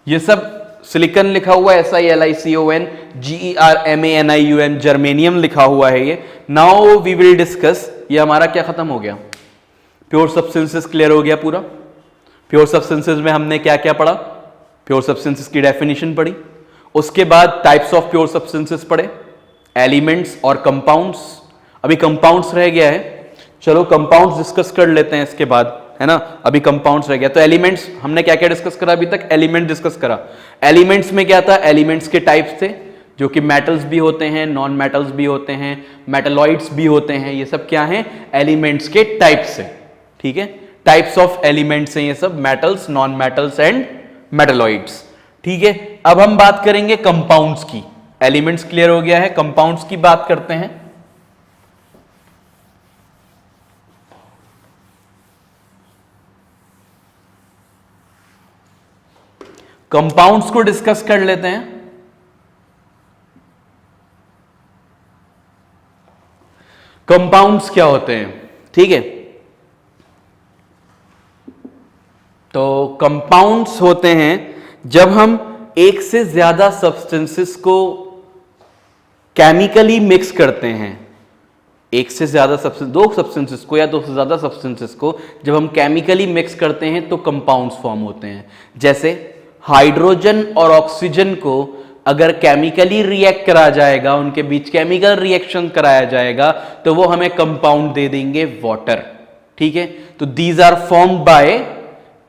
ये सब सिलिकन लिखा हुआ है SILICON, GERMANIUM, जर्मेनियम लिखा हुआ है ये। Now we will discuss. ये हमारा क्या खत्म हो गया? प्योर सब्सटेंसेस क्लियर हो गया पूरा। प्योर सब्सटेंसेस में हमने क्या क्या पढ़ा? प्योर सब्सटेंसेस की डेफिनेशन पढ़ी, उसके बाद टाइप्स ऑफ प्योर सब्सटेंसेस पढ़े, एलिमेंट्स और कंपाउंड्स। अभी कंपाउंड्स रह गया है, चलो कंपाउंड्स डिस्कस कर लेते हैं इसके बाद, है ना। अभी कंपाउंड्स रह गया। तो एलिमेंट्स हमने क्या क्या डिस्कस करा अभी तक? एलिमेंट डिस्कस करा। एलिमेंट्स में क्या था? एलिमेंट्स के टाइप्स थे, जो कि मेटल्स भी होते हैं, नॉन मेटल्स भी होते हैं, मेटेलॉइड्स भी होते हैं। ये सब क्या हैं? एलिमेंट्स के टाइप्स है। ठीक है, टाइप्स ऑफ एलिमेंट्स हैं ये सब, metals, non metals and metalloids. ठीक है, अब हम बात करेंगे कंपाउंड्स की। एलिमेंट्स क्लियर हो गया है, कंपाउंड्स की बात करते हैं। कंपाउंड्स को डिस्कस कर लेते हैं। कंपाउंड्स क्या होते हैं, ठीक है। तो कंपाउंड्स होते हैं जब हम एक से ज्यादा सब्सटेंसेस को केमिकली मिक्स करते हैं। एक से ज्यादा सब्सटेंस, दो सब्सटेंसेस को या दो से ज्यादा सब्सटेंसेस को जब हम केमिकली मिक्स करते हैं तो कंपाउंड्स फॉर्म होते हैं। जैसे हाइड्रोजन और ऑक्सीजन को अगर केमिकली रिएक्ट करा जाएगा, उनके बीच केमिकल रिएक्शन कराया जाएगा तो वो हमें कंपाउंड दे देंगे वाटर, ठीक है। तो these are formed by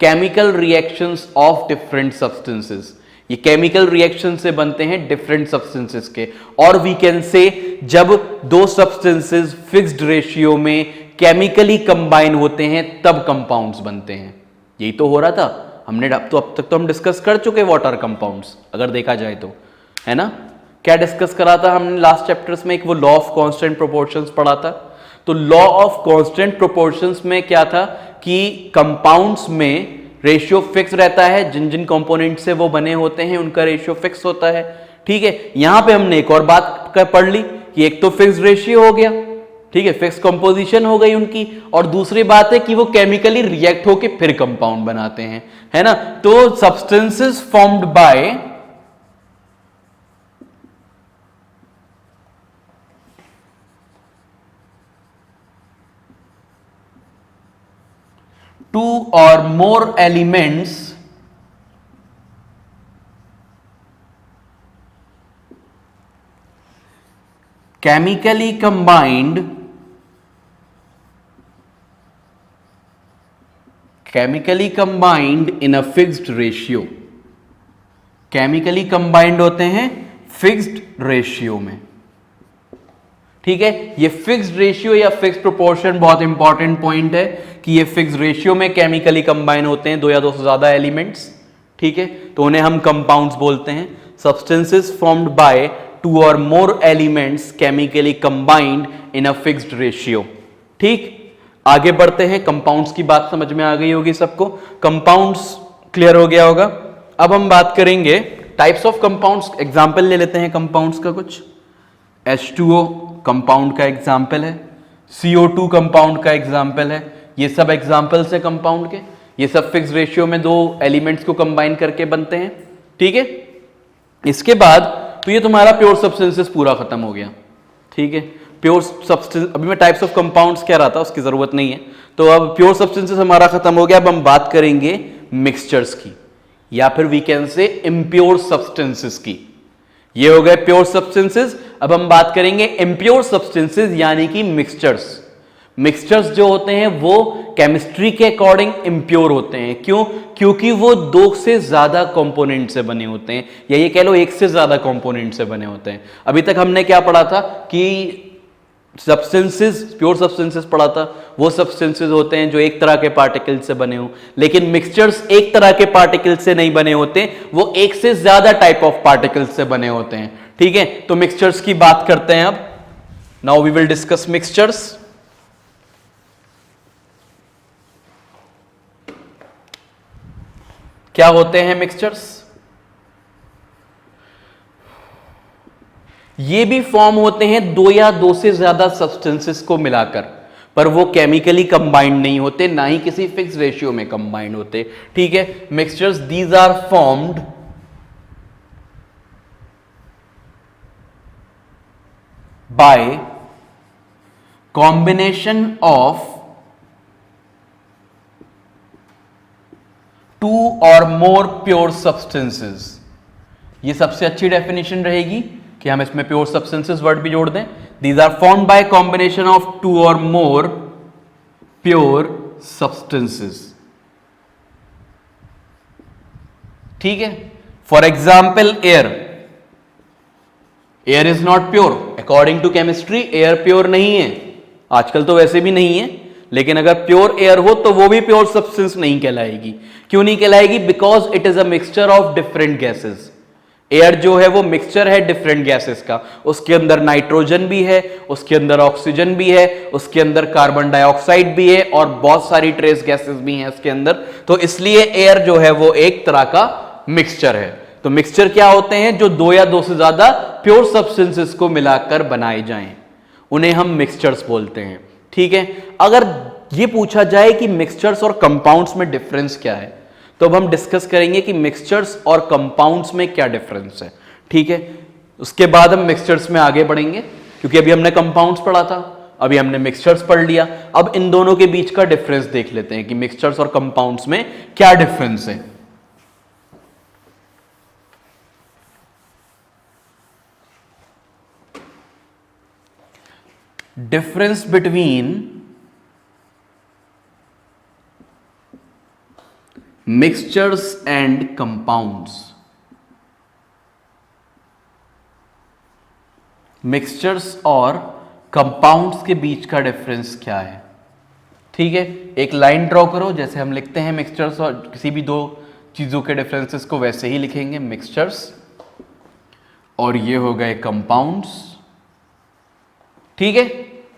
chemical reactions of different substances. ये केमिकल रिएक्शन से बनते हैं डिफरेंट सब्सटेंसेस के। और वी कैन से जब दो सब्सटेंसेस फिक्स्ड रेशियो में केमिकली कंबाइन होते हैं तब कंपाउंड्स बनते हैं। यही तो हो रहा था हमने, तो अब तक तो हम डिस्कस कर चुके वाटर कंपाउंड्स, अगर देखा जाए तो, है ना। क्या डिस्कस करा था हमने लास्ट चैप्टर्स में? एक वो लॉ ऑफ कांस्टेंट प्रोपोर्शंस पढ़ा था। तो लॉ ऑफ कांस्टेंट प्रोपोर्शंस में क्या था कि कंपाउंड्स में रेशियो फिक्स रहता है, जिन जिन कंपोनेंट से वो बने होते हैं उनका रेशियो फिक्स होता है, ठीक है। यहां पे हमने एक और बात पढ़ ली कि एक तो फिक्स रेशियो हो गया, ठीक है, फिक्स कंपोजिशन हो गई उनकी, और दूसरी बात है कि वो केमिकली रिएक्ट होके फिर कंपाउंड बनाते हैं, है ना। तो substances formed by two or more elements chemically combined in a fixed ratio, chemically combined होते हैं फिक्स्ड रेशियो में, ठीक है। ये फिक्स्ड रेशियो या फिक्स्ड प्रोपोर्शन बहुत इंपॉर्टेंट पॉइंट है कि ये फिक्स्ड रेशियो में केमिकली कंबाइन होते हैं दो या दो से ज्यादा एलिमेंट्स, ठीक है। तो उन्हें हम कंपाउंड्स बोलते हैं। Substances formed by two or more elements chemically combined in a fixed ratio, ठीक। आगे बढ़ते हैं। कंपाउंड्स की बात समझ में आ गई होगी सबको, कंपाउंड्स क्लियर हो गया होगा। अब हम बात करेंगे टाइप्स ऑफ कंपाउंड्स। एग्जाम्पल ले लेते हैं कंपाउंड्स का कुछ। H2O कंपाउंड का एग्जाम्पल है, CO2 कंपाउंड का एग्जाम्पल है। ये सब एग्जाम्पल्स है कंपाउंड के। ये सब फिक्स रेशियो में दो एलिमेंट्स को कंबाइन करके बनते हैं, ठीक है। इसके बाद तो ये तुम्हारा प्योर सब्सटेंसेस पूरा खत्म हो गया, ठीक है। प्योर सब्सटेंस, अभी मैं टाइप्स ऑफ कंपाउंड्स कह रहा था, उसकी जरूरत नहीं है। तो अब प्योर सब्सटेंसेस हमारा खत्म हो गया। अब हम बात करेंगे मिक्सचर्स की, या फिर we can say impure substances की। ये हो गए प्योर सब्सटेंसेस। अब हम बात करेंगे इम्प्योर सब्सटेंसेस यानी कि मिक्सचर्स। मिक्सचर्स जो होते हैं वो केमिस्ट्री के अकॉर्डिंग इम्प्योर होते हैं। क्यों? क्योंकि वो दो से ज्यादा कंपोनेंट से बने होते हैं, या ये कह लो एक से ज्यादा कंपोनेंट से बने होते हैं। अभी तक हमने क्या पढ़ा था कि सब्सटेंसेस, प्योर सब्सटेंसेस पढ़ा था, वो सब्सटेंसेस होते हैं जो एक तरह के पार्टिकल से बने हो। लेकिन मिक्सचर्स एक तरह के पार्टिकल से नहीं बने होते, वो एक से ज्यादा टाइप ऑफ पार्टिकल से बने होते हैं, ठीक है। तो मिक्सचर्स की बात करते हैं अब। Now we will discuss mixtures. क्या होते हैं मिक्सचर्स? ये भी फॉर्म होते हैं दो या दो से ज्यादा सब्सटेंसेस को मिलाकर, पर वो केमिकली कंबाइंड नहीं होते, ना ही किसी फिक्स रेशियो में कंबाइंड होते, ठीक है। Mixtures these are formed by combination of two or more pure substances. ये सबसे अच्छी डेफिनेशन रहेगी कि हम इसमें प्योर सब्सटेंसेस वर्ड भी जोड़ दें। These are formed by combination of two or more pure substances, ठीक है। For example air. Air is not pure according to chemistry. Air pure नहीं है, आजकल तो वैसे भी नहीं है, लेकिन अगर प्योर एयर हो तो वो भी प्योर सब्सटेंस नहीं कहलाएगी। क्यों नहीं कहलाएगी? Because it is a mixture of different gases. Air जो है वो मिक्सचर है डिफरेंट गैसेस का। उसके अंदर नाइट्रोजन भी है, उसके अंदर ऑक्सीजन भी है, उसके अंदर कार्बन डाइऑक्साइड भी है, और बहुत सारी ट्रेस गैसेस भी हैं इसके अंदर। तो इसलिए एयर जो है वो एक तरह का मिक्सचर है। तो मिक्सचर क्या होते हैं? जो दो या दो से ज्यादा प्योर सब्सटेंसेस को मिलाकर बनाए जाएं, उन्हें हम मिक्सचर्स बोलते हैं। ठीक है, अगर ये पूछा जाए कि मिक्सचर्स और कंपाउंड्स में डिफरेंस क्या है, तो अब हम डिस्कस करेंगे कि मिक्सचर्स और कंपाउंड्स में क्या डिफरेंस है। ठीक है, उसके बाद हम मिक्सचर्स में आगे बढ़ेंगे, क्योंकि अभी हमने कंपाउंड्स पढ़ा था, अभी हमने मिक्सचर्स पढ़ लिया। अब इन दोनों के बीच का डिफरेंस देख लेते हैं कि मिक्सचर्स और कंपाउंड्स में क्या डिफरेंस है। Difference between mixtures and compounds. Mixtures और कंपाउंड्स के बीच का डिफरेंस क्या है? ठीक है, एक लाइन ड्रॉ करो, जैसे हम लिखते हैं मिक्सचर्स और किसी भी दो चीजों के डिफरेंसेस को वैसे ही लिखेंगे, मिक्सचर्स और ये हो गए कंपाउंड्स। ठीक है,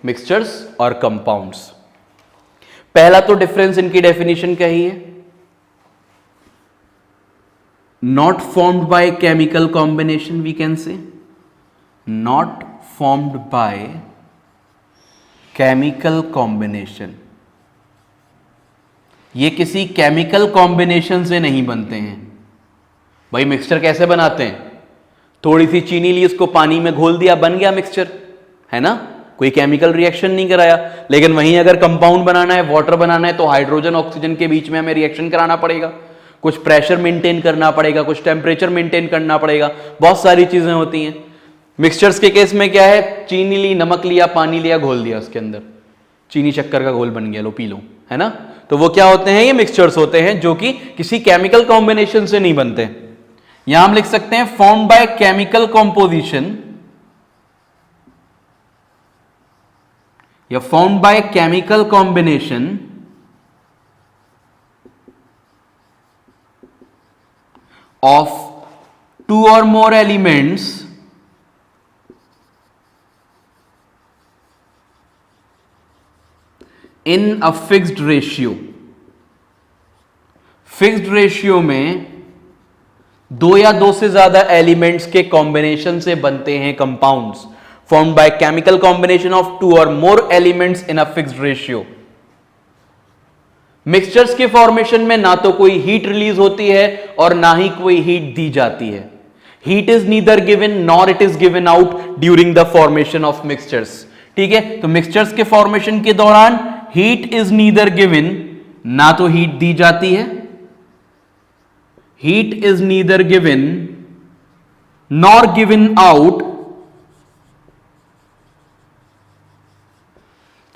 मिक्सचर्स और कंपाउंड्स। पहला तो डिफरेंस इनकी डेफिनेशन क्या ही है? Not formed by chemical combination, we can say not formed by chemical combination. ये किसी केमिकल कॉम्बिनेशन से नहीं बनते हैं। भाई मिक्सचर कैसे बनाते हैं? थोड़ी सी चीनी ली, उसको पानी में घोल दिया, बन गया मिक्सचर, है ना, कोई केमिकल रिएक्शन नहीं कराया। लेकिन वहीं अगर कंपाउंड बनाना है, वाटर बनाना है, तो हाइड्रोजन ऑक्सीजन के बीच में हमें रिएक्शन कराना पड़ेगा, कुछ प्रेशर मेंटेन करना पड़ेगा, कुछ टेम्परेचर मेंटेन करना पड़ेगा, बहुत सारी चीजें होती हैं। मिक्सचर्स के केस में क्या है? चीनी ली, नमक लिया, पानी लिया, घोल दिया, उसके अंदर चीनी शक्कर का घोल बन गया, लो पी लो, है ना। तो वो क्या होते हैं? ये मिक्सचर्स होते हैं जो कि किसी केमिकल कॉम्बिनेशन से नहीं बनते। यहां हम लिख सकते हैं फॉर्म्ड बाय केमिकल कॉम्पोजिशन या formed by chemical combination of two or more elements in a fixed ratio. Fixed ratio में दो या दो से ज्यादा एलिमेंट्स के कॉम्बिनेशन से बनते हैं compounds, formed by chemical combination of two or more elements in a fixed ratio. Mixtures के फॉर्मेशन में ना तो कोई हीट रिलीज होती है और ना ही कोई हीट दी जाती है। Heat is neither given nor it is given out during the formation of mixtures. ठीक है, तो मिक्सचर्स के फॉर्मेशन के दौरान हीट इज नीदर गिवन, ना तो हीट दी जाती है, heat is neither given nor given out,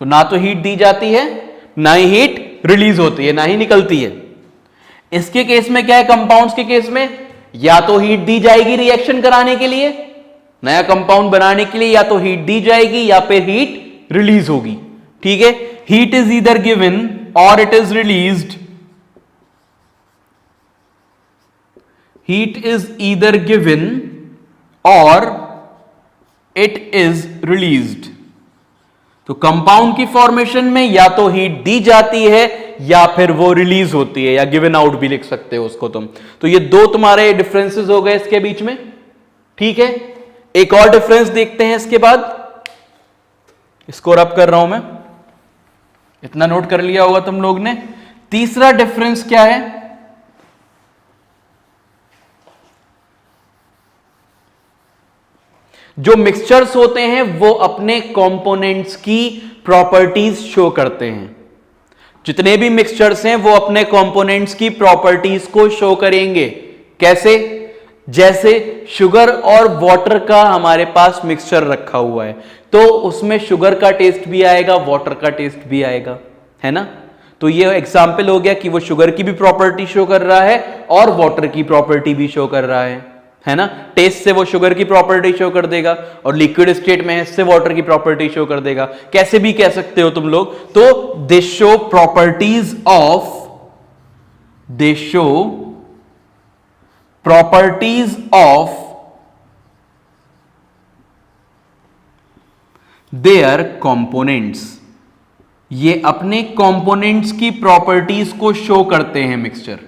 तो ना तो हीट दी जाती है, ना ही हीट रिलीज होती है, ना ही निकलती है। इसके केस में क्या है? कंपाउंड्स के केस में या तो हीट दी जाएगी रिएक्शन कराने के लिए, नया कंपाउंड बनाने के लिए, या तो हीट दी जाएगी या फिर हीट रिलीज होगी। ठीक है, हीट इज ईदर गिवन और it is released, heat is either given और इट इज रिलीज्ड। तो कंपाउंड की फॉर्मेशन में या तो हीट दी जाती है या फिर वो रिलीज होती है, या गिवन आउट भी लिख सकते हो उसको तुम। तो ये दो तुम्हारे डिफरेंसेस हो गए इसके बीच में। ठीक है, एक और डिफरेंस देखते हैं इसके बाद, इसको रब कर रहा हूं मैं, इतना नोट कर लिया होगा तुम लोग ने। तीसरा डिफरेंस क्या है? जो मिक्सचर्स होते हैं वो अपने कंपोनेंट्स की प्रॉपर्टीज शो करते हैं। जितने भी मिक्सचर्स हैं वो अपने कंपोनेंट्स की प्रॉपर्टीज को शो करेंगे। कैसे? जैसे शुगर और वाटर का हमारे पास मिक्सचर रखा हुआ है, तो उसमें शुगर का टेस्ट भी आएगा, वाटर का टेस्ट भी आएगा, है ना। तो ये एग्जाम्पल हो गया कि वो शुगर की भी प्रॉपर्टी शो कर रहा है और वाटर की प्रॉपर्टी भी शो कर रहा है ना। टेस्ट से वो शुगर की प्रॉपर्टी शो कर देगा और लिक्विड स्टेट में है इससे वाटर की प्रॉपर्टी शो कर देगा, कैसे भी कह सकते हो तुम लोग। तो दे show properties of, they show properties of their components. ये अपने कंपोनेंट्स की प्रॉपर्टीज को शो करते हैं मिक्सचर।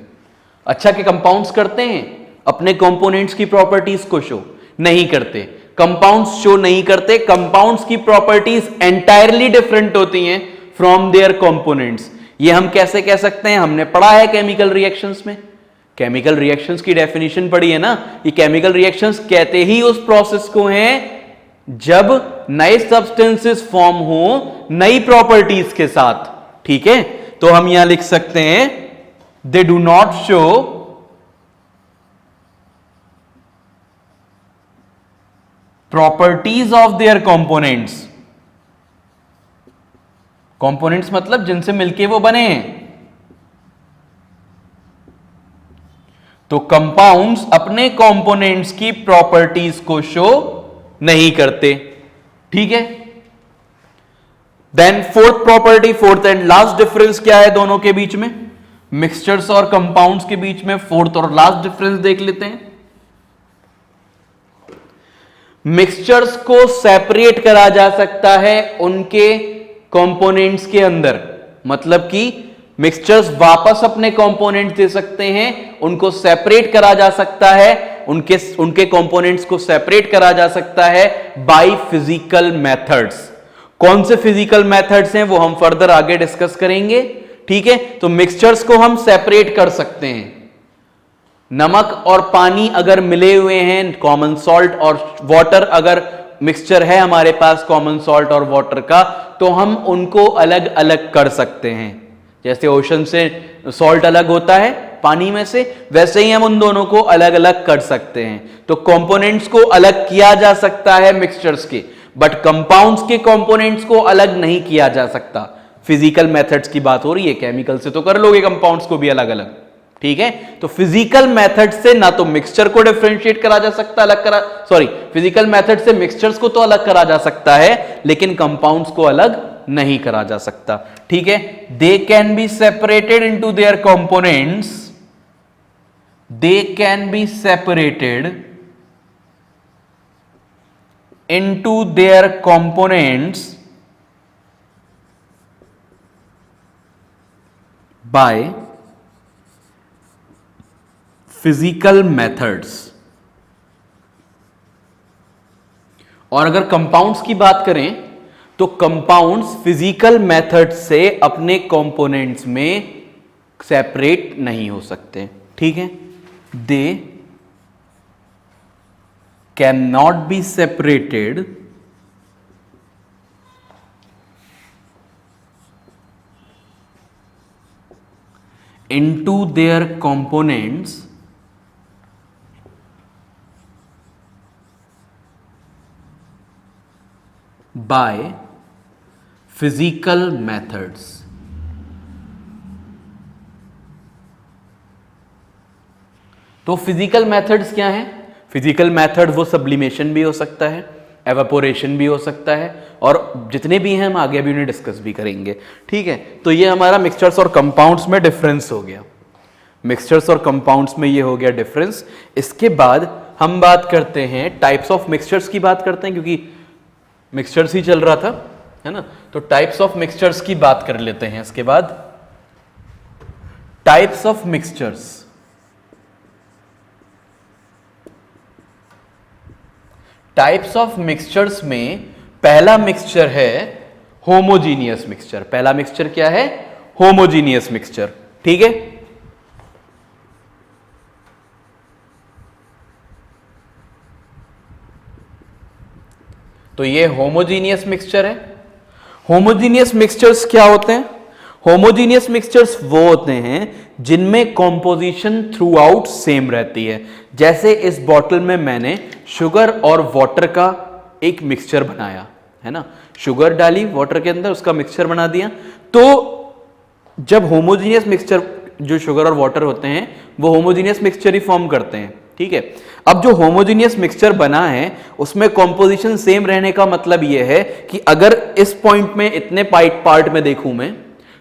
अच्छा, कि कंपाउंड्स करते हैं अपने कंपोनेंट्स की प्रॉपर्टीज को शो? नहीं करते। कंपाउंड्स शो नहीं करते। कंपाउंड्स की प्रॉपर्टीज एंटायरली डिफरेंट होती हैं फ्रॉम देयर कंपोनेंट्स। ये हम कैसे कह सकते हैं? हमने पढ़ा है केमिकल रिएक्शंस में, केमिकल रिएक्शंस की डेफिनेशन पढ़ी है ना। ये केमिकल रिएक्शंस कहते ही उस प्रोसेस को हैं जब नए सब्सटेंसेस फॉर्म हो नई प्रॉपर्टीज के साथ। ठीक है, तो हम यहां लिख सकते हैं दे do not show properties of their components. Components मतलब जिनसे मिलके वो बने हैं। तो कंपाउंड्स अपने कंपोनेंट्स की प्रॉपर्टीज को शो नहीं करते। ठीक है, then fourth property, fourth and last difference क्या है दोनों के बीच में? मिक्सचर्स और कंपाउंड्स के बीच में फोर्थ और लास्ट डिफरेंस देख लेते हैं। मिक्सचर्स को सेपरेट करा जा सकता है उनके कंपोनेंट्स के अंदर, मतलब कि मिक्सचर्स वापस अपने कंपोनेंट्स दे सकते हैं, उनको सेपरेट करा जा सकता है, उनके कंपोनेंट्स को सेपरेट करा जा सकता है बाय फिजिकल मेथड्स। कौन से फिजिकल मेथड्स हैं वो हम फर्दर आगे डिस्कस करेंगे। ठीक है, तो मिक्सचर्स को हम सेपरेट कर सकते हैं। नमक और पानी अगर मिले हुए हैं, कॉमन सॉल्ट और वाटर अगर मिक्सचर है हमारे पास कॉमन सॉल्ट और वाटर का, तो हम उनको अलग अलग कर सकते हैं। जैसे ओशन से सॉल्ट अलग होता है पानी में से, वैसे ही हम उन दोनों को अलग अलग कर सकते हैं। तो कंपोनेंट्स को अलग किया जा सकता है मिक्सचर्स के, बट कंपाउंड्स के कंपोनेंट्स को अलग नहीं किया जा सकता। फिजिकल मेथड्स की बात हो रही है, केमिकल से तो कर लोगे कंपाउंड्स को भी अलग अलग। ठीक है, तो फिजिकल मेथड से ना तो मिक्सचर को डिफरेंशिएट करा जा सकता, फिजिकल मेथड से मिक्सचर्स को तो अलग करा जा सकता है, लेकिन कंपाउंड्स को अलग नहीं करा जा सकता। ठीक है, they can be separated into their components, they can be separated into their components by physical methods. और अगर कंपाउंड्स की बात करें तो कंपाउंड्स फिजिकल मेथड से अपने कंपोनेंट्स में सेपरेट नहीं हो सकते। ठीक है, they can not be separated into their components by physical methods. तो फिजिकल मेथड्स क्या है? फिजिकल मेथड वो सब्लिमेशन भी हो सकता है, एवापोरेशन भी हो सकता है, और जितने भी हैं हम आगे भी उन्हें डिस्कस भी करेंगे। ठीक है, तो ये हमारा मिक्सचर्स और कंपाउंड्स में डिफरेंस हो गया। मिक्सचर्स और कंपाउंड्स में ये हो गया डिफरेंस। इसके बाद हम बात करते हैं टाइप्स ऑफ मिक्सचर्स की बात करते हैं, क्योंकि मिक्सचर्स ही चल रहा था, है ना। तो टाइप्स ऑफ मिक्सचर्स की बात कर लेते हैं। इसके बाद types of mixtures. Types of mixtures में पहला मिक्सचर है होमोजीनियस मिक्सचर। पहला मिक्सचर क्या है? Homogeneous mixture. ठीक है, तो ये होमोजीनियस मिक्सचर है। होमोजीनियस मिक्सचर्स क्या होते हैं? होमोजीनियस मिक्सचर्स वो होते हैं जिनमें कॉम्पोजिशन थ्रू आउट सेम रहती है। जैसे इस बॉटल में मैंने शुगर और वाटर का एक मिक्सचर बनाया, है ना। शुगर डाली वाटर के अंदर, उसका मिक्सचर बना दिया। तो जब होमोजीनियस मिक्सचर, जो शुगर और वाटर होते हैं, वो होमोजीनियस मिक्सचर ही फॉर्म करते हैं। ठीक है, अब जो होमोजीनियस मिक्सचर बना है उसमें कॉम्पोजिशन सेम रहने का मतलब यह है कि अगर इस पॉइंट में इतने पार्ट में देखूं मैं,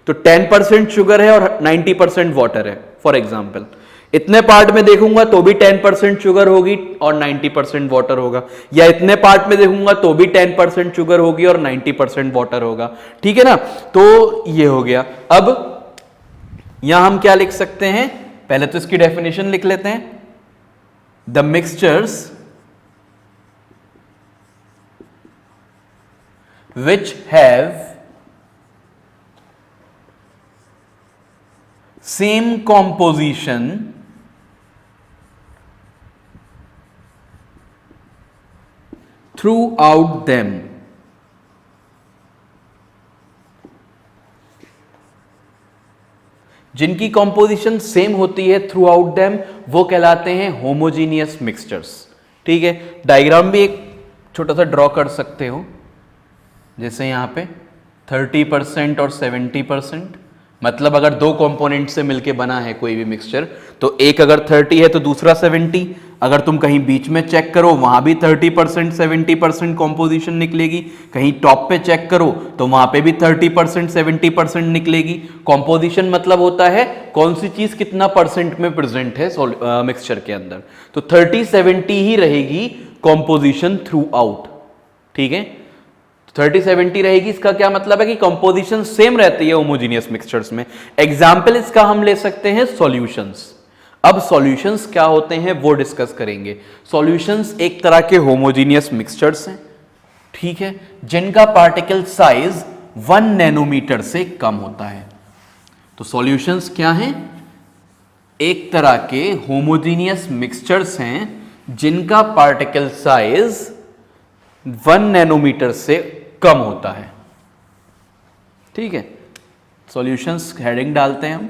तो 10% शुगर है और 90% वाटर है। फॉर एग्जाम्पल, इतने पार्ट में देखूंगा तो भी 10% शुगर होगी और 90% वाटर होगा, या इतने पार्ट में देखूंगा तो भी 10% शुगर होगी और 90% वाटर होगा। ठीक है ना, तो ये हो गया। अब यहां हम क्या लिख सकते हैं? पहले तो इसकी डेफिनेशन लिख लेते हैं। The mixtures which have same composition throughout them, जिनकी कॉम्पोजिशन सेम होती है थ्रू आउट देम, वो कहलाते हैं होमोजीनियस मिक्सचर्स। ठीक है, डायग्राम भी एक छोटा सा ड्रॉ कर सकते हो, जैसे यहाँ पे 30% और 70%, मतलब अगर दो कंपोनेंट से मिलके बना है कोई भी मिक्सचर, तो एक अगर 30 है तो दूसरा 70। अगर तुम कहीं बीच में चेक करो वहां भी 30% 70% कॉम्पोजिशन निकलेगी, कहीं टॉप पे चेक करो तो वहां पे भी 30% 70% निकलेगी। कॉम्पोजिशन मतलब होता है कौन सी चीज कितना परसेंट में प्रेजेंट है मिक्सचर के अंदर, तो 30-70 ही रहेगी कॉम्पोजिशन थ्रू आउट। ठीक है, 30-70 रहेगी, इसका क्या मतलब है कि कंपोजिशन सेम रहती है होमोजीनियस मिक्सचर्स में। एग्जांपल इसका हम ले सकते हैं सॉल्यूशंस। अब सॉल्यूशंस क्या होते हैं वो डिस्कस करेंगे। सॉल्यूशंस एक तरह के होमोजीनियस मिक्सचर्स हैं, ठीक है, जिनका पार्टिकल साइज 1 नैनोमीटर से कम होता है। तो सॉल्यूशंस क्या हैं? एक तरह के होमोजीनियस मिक्सचर्स हैं जिनका पार्टिकल साइज 1 नैनोमीटर से कम होता है। ठीक है, सॉल्यूशंस हेडिंग डालते हैं हम।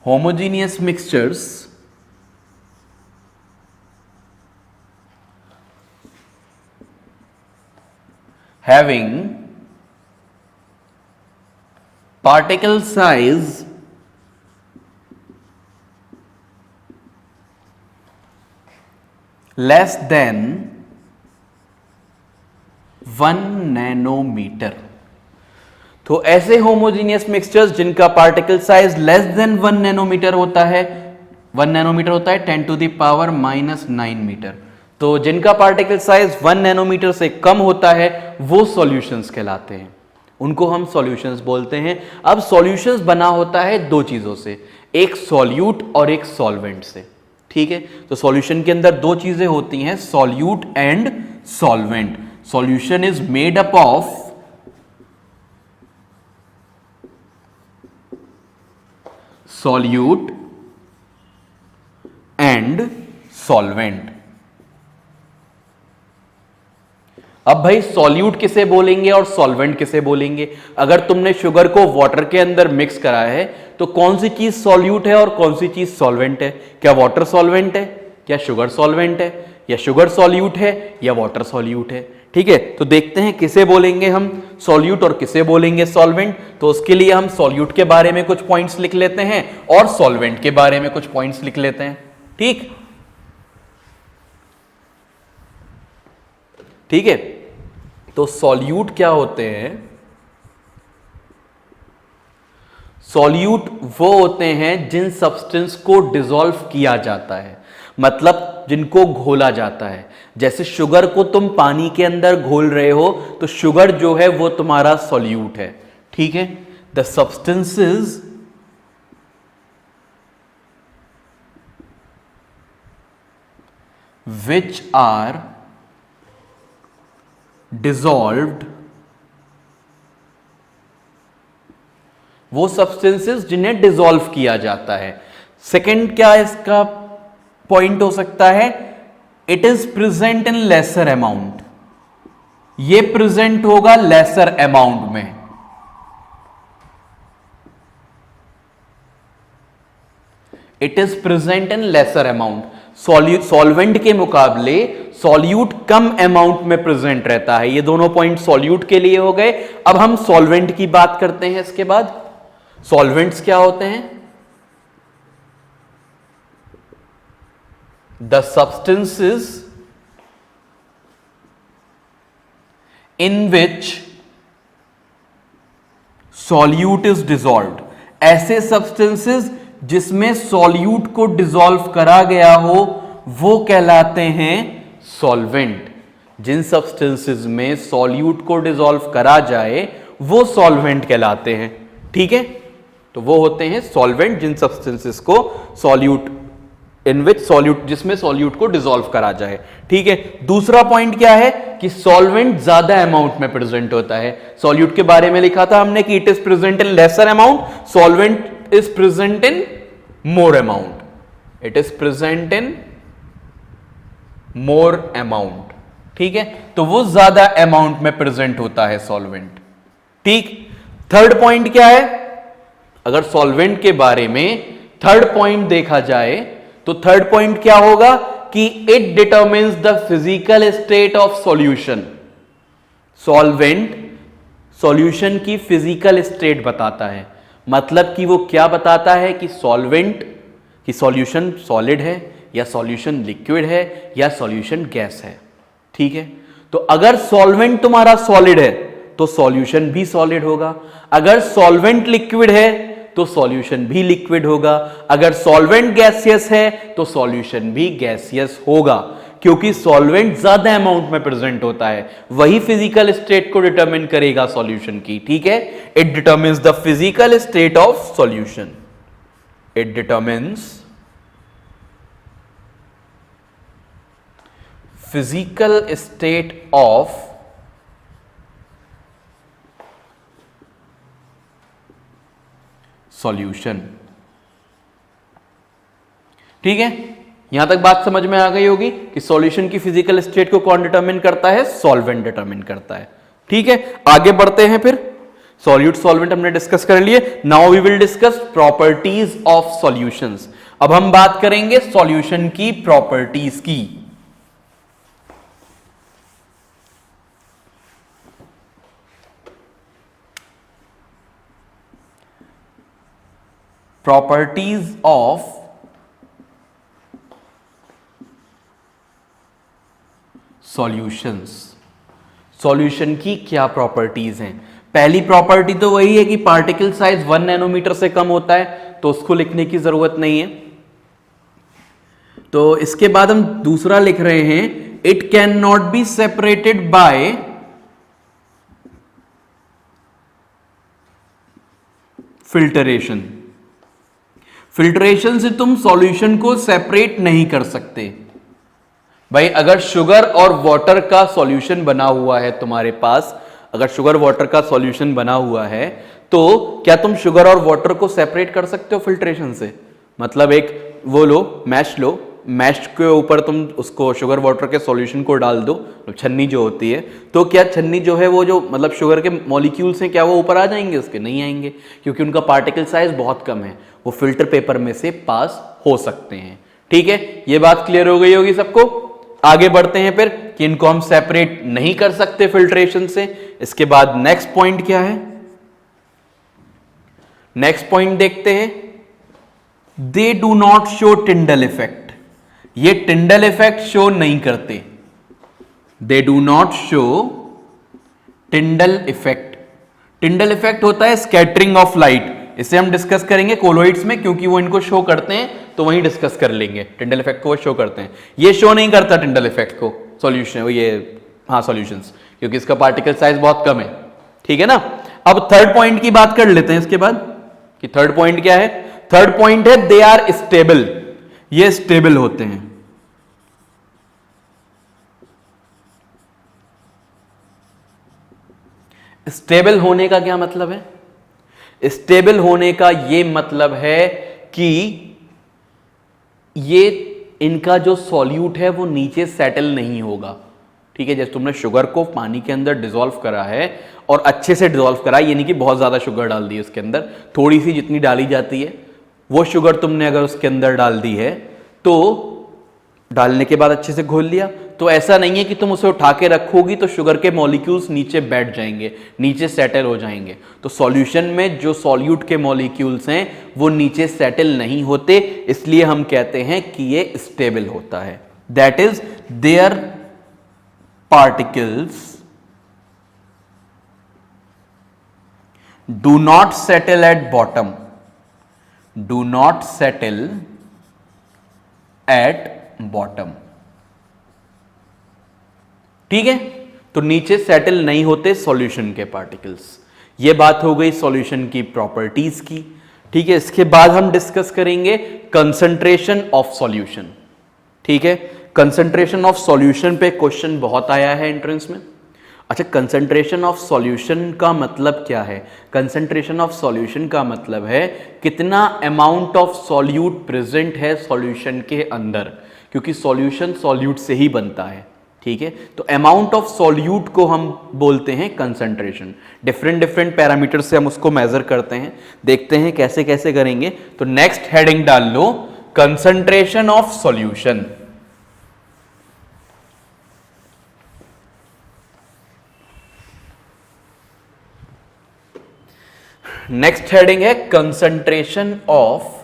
Homogeneous mixtures having particle size less than 1 nanometre. तो ऐसे होमोजीनियस मिक्सचर्स जिनका particle size less than 1 nanometre होता है, 1 नैनोमीटर होता है 10⁻⁹ मीटर। तो जिनका पार्टिकल साइज 1 नैनोमीटर से कम होता है वो सॉल्यूशंस कहलाते हैं, उनको हम सॉल्यूशंस बोलते हैं। अब सॉल्यूशंस बना होता है दो चीजों से, एक सॉल्यूट और एक सॉल्वेंट से। ठीक है, तो सॉल्यूशन के अंदर दो चीजें होती हैं, solute and solvent. Solution is made up of solute and solvent. अब भाई सॉल्यूट किसे बोलेंगे और सॉल्वेंट किसे बोलेंगे? अगर तुमने शुगर को वाटर के अंदर मिक्स करा है तो कौन सी चीज सॉल्यूट है और कौन सी चीज सॉल्वेंट है? क्या वाटर सॉल्वेंट है, क्या शुगर सॉल्वेंट है, या शुगर सॉल्यूट है या वाटर सॉल्यूट है? ठीक है, तो देखते हैं किसे बोलेंगे हम सॉल्यूट और किसे बोलेंगे सॉल्वेंट। तो उसके लिए हम सॉल्यूट के बारे में कुछ पॉइंट्स लिख लेते हैं और सॉल्वेंट के बारे में कुछ पॉइंट्स लिख लेते हैं। ठीक ठीक है, तो सॉल्यूट क्या होते हैं? सॉल्यूट वो होते हैं जिन सब्सटेंस को डिसॉल्व किया जाता है, मतलब जिनको घोला जाता है। जैसे शुगर को तुम पानी के अंदर घोल रहे हो तो शुगर जो है वो तुम्हारा सॉल्यूट है। ठीक है, the substances which are dissolved, वो सब्सटेंसेस जिन्हें डिसॉल्व किया जाता है। सेकंड क्या इसका पॉइंट हो सकता है? It is present in lesser amount, ये प्रेजेंट होगा लेसर अमाउंट में। It is present in lesser amount. Solvent के मुकाबले सॉल्यूट कम अमाउंट में प्रेजेंट रहता है। ये दोनों पॉइंट सॉल्यूट के लिए हो गए। अब हम सॉल्वेंट की बात करते हैं। इसके बाद सॉल्वेंट्स क्या होते हैं? The substances in which solute is dissolved, ऐसे सब्सटेंसेस जिसमें सॉल्यूट को डिसॉल्व करा गया हो वो कहलाते हैं सॉल्वेंट। जिन सब्सटेंसेस में सॉल्यूट को डिसॉल्व करा जाए वो सॉल्वेंट कहलाते हैं। ठीक है, तो वो होते हैं सॉल्वेंट, जिन सब्सटेंसेस को सॉल्यूट इन विच सॉल्यूट, जिसमें सॉल्यूट को डिसॉल्व करा जाए। ठीक है, दूसरा पॉइंट क्या है कि सॉल्वेंट ज्यादा अमाउंट में प्रेजेंट होता है। सॉल्यूट के बारे में लिखा था हमने कि it is present in lesser amount, solvent is present in more amount, it is present in more amount. ठीक है, तो वो ज्यादा अमाउंट में प्रेजेंट होता है सॉल्वेंट। ठीक, थर्ड पॉइंट क्या है, अगर सॉल्वेंट के बारे में थर्ड पॉइंट देखा जाए तो थर्ड पॉइंट क्या होगा कि it determines the physical state of solution. Solvent solution की फिजिकल स्टेट बताता है, मतलब कि वो क्या बताता है कि सॉल्वेंट की सॉल्यूशन सॉलिड है या सॉल्यूशन लिक्विड है या सॉल्यूशन गैस है। ठीक है, तो अगर सॉल्वेंट तुम्हारा सॉलिड है तो सॉल्यूशन भी सॉलिड होगा, अगर सॉल्वेंट लिक्विड है तो सॉल्यूशन भी लिक्विड होगा, अगर सॉल्वेंट गैसियस है तो सॉल्यूशन भी गैसियस होगा, क्योंकि सॉल्वेंट ज्यादा अमाउंट में प्रेजेंट होता है, वही फिजिकल स्टेट को डिटरमिन करेगा सॉल्यूशन की। ठीक है, it determines the physical state of solution, it determines physical state of solution. ठीक है, यहां तक बात समझ में आ गई होगी कि सॉल्यूशन की फिजिकल स्टेट को कौन डिटरमिन करता है, सॉल्वेंट डिटरमिन करता है। ठीक है, आगे बढ़ते हैं फिर। सॉल्यूट सॉल्वेंट हमने डिस्कस कर लिए, now we will discuss properties of solutions. अब हम बात करेंगे सॉल्यूशन की प्रॉपर्टीज की। Properties of solutions. सॉल्यूशन की क्या प्रॉपर्टीज हैं? पहली प्रॉपर्टी तो वही है कि पार्टिकल साइज 1 नैनोमीटर से कम होता है, तो उसको लिखने की जरूरत नहीं है। तो इसके बाद हम दूसरा लिख रहे हैं, it can not be separated by filtration. Filtration से तुम सॉल्यूशन को सेपरेट नहीं कर सकते। भाई अगर शुगर और वाटर का सॉल्यूशन बना हुआ है तुम्हारे पास, अगर शुगर वाटर का सॉल्यूशन बना हुआ है तो क्या तुम शुगर और वाटर को सेपरेट कर सकते हो फिल्ट्रेशन से? मतलब एक वो लो, मैश लो, मैश के ऊपर तुम उसको शुगर वाटर के सॉल्यूशन को डाल दो, छन्नी जो होती है, तो क्या छन्नी जो है वो जो मतलब शुगर के मॉलिक्यूल्स हैं क्या वो ऊपर आ जाएंगे? उसके नहीं आएंगे, क्योंकि उनका पार्टिकल साइज बहुत कम है, वो फिल्टर पेपर में से पास हो सकते हैं। ठीक है, ये बात क्लियर हो गई होगी सबको। आगे बढ़ते हैं फिर कि इनको हम सेपरेट नहीं कर सकते फिल्ट्रेशन से। इसके बाद नेक्स्ट पॉइंट क्या है? नेक्स्ट पॉइंट देखते हैं, दे do not show Tyndall effect. ये टिंडल इफेक्ट शो नहीं करते, दे do not show Tyndall effect. Tyndall effect होता है स्कैटरिंग ऑफ लाइट, इसे हम डिस्कस करेंगे कोलोइड्स में, क्योंकि वो इनको शो करते हैं तो वहीं डिस्कस कर लेंगे। टिंडल इफेक्ट को वो शो करते हैं, ये शो नहीं करता टिंडल इफेक्ट को सॉल्यूशन, ये हाँ सॉल्यूशंस, क्योंकि इसका पार्टिकल साइज बहुत कम है। ठीक है ना। अब थर्ड पॉइंट की बात कर लेते हैं इसके बाद कि थर्ड पॉइंट क्या है। थर्ड पॉइंट है दे आर स्टेबल, ये स्टेबल होते हैं। स्टेबल होने का क्या मतलब है? स्टेबल होने का ये मतलब है कि ये इनका जो सॉल्यूट है वो नीचे सेटल नहीं होगा। ठीक है, जैसे तुमने शुगर को पानी के अंदर डिसॉल्व करा है और अच्छे से डिसॉल्व करा, ये नहीं कि बहुत ज्यादा शुगर डाल दी है उसके अंदर, थोड़ी सी जितनी डाली जाती है वो शुगर तुमने अगर उसके अंदर डाल दी है तो डालने के बाद अच्छे से घोल लिया, तो ऐसा नहीं है कि तुम उसे उठा के रखोगी तो शुगर के मॉलिक्यूल्स नीचे बैठ जाएंगे, नीचे सेटल हो जाएंगे। तो सॉल्यूशन में जो सॉल्यूट के मॉलिक्यूल्स हैं वो नीचे सेटल नहीं होते, इसलिए हम कहते हैं कि ये स्टेबल होता है। That is there particles do not settle at bottom, do not settle at bottom. ठीक है, तो नीचे सेटल नहीं होते सॉल्यूशन के पार्टिकल्स। ये बात हो गई सॉल्यूशन की प्रॉपर्टीज की। ठीक है, इसके बाद हम डिस्कस करेंगे कंसंट्रेशन ऑफ सॉल्यूशन। ठीक है, कंसंट्रेशन ऑफ सॉल्यूशन पे क्वेश्चन बहुत आया है एंट्रेंस में। अच्छा, कंसंट्रेशन ऑफ सॉल्यूशन का मतलब क्या है? कंसंट्रेशन ऑफ सॉल्यूशन का मतलब है कितना अमाउंट ऑफ सॉल्यूट प्रेजेंट है सॉल्यूशन के अंदर, क्योंकि सॉल्यूशन सॉल्यूट से ही बनता है। ठीक है, तो अमाउंट ऑफ सॉल्यूट को हम बोलते हैं कंसंट्रेशन। डिफरेंट डिफरेंट पैरामीटर से हम उसको मेजर करते हैं, देखते हैं कैसे कैसे करेंगे। तो नेक्स्ट हेडिंग डाल लो, concentration of solution. Next heading है कंसंट्रेशन ऑफ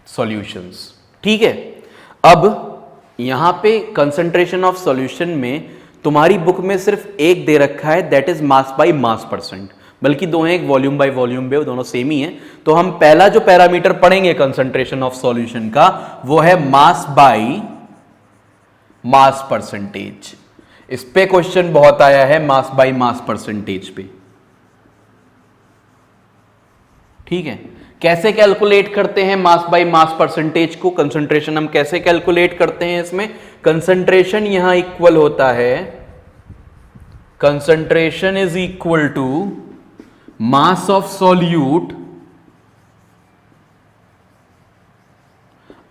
सॉल्यूशंस। ठीक है, अब यहां पे कंसंट्रेशन ऑफ सॉल्यूशन में तुम्हारी बुक में सिर्फ एक दे रखा है, that is mass by mass percent, बल्कि दो हैं, एक वॉल्यूम बाय वॉल्यूम पे, दोनों सेम ही है। तो हम पहला जो पैरामीटर पढ़ेंगे कंसंट्रेशन ऑफ सॉल्यूशन का वो है मास बाय मास परसेंटेज। इस पे क्वेश्चन बहुत आया है, मास बाय मास परसेंटेज पे। ठीक है, कैसे कैलकुलेट करते हैं मास बाय मास परसेंटेज को? कंसंट्रेशन हम कैसे कैलकुलेट करते हैं? इसमें कंसंट्रेशन यहां इक्वल होता है, concentration is equal to mass of solute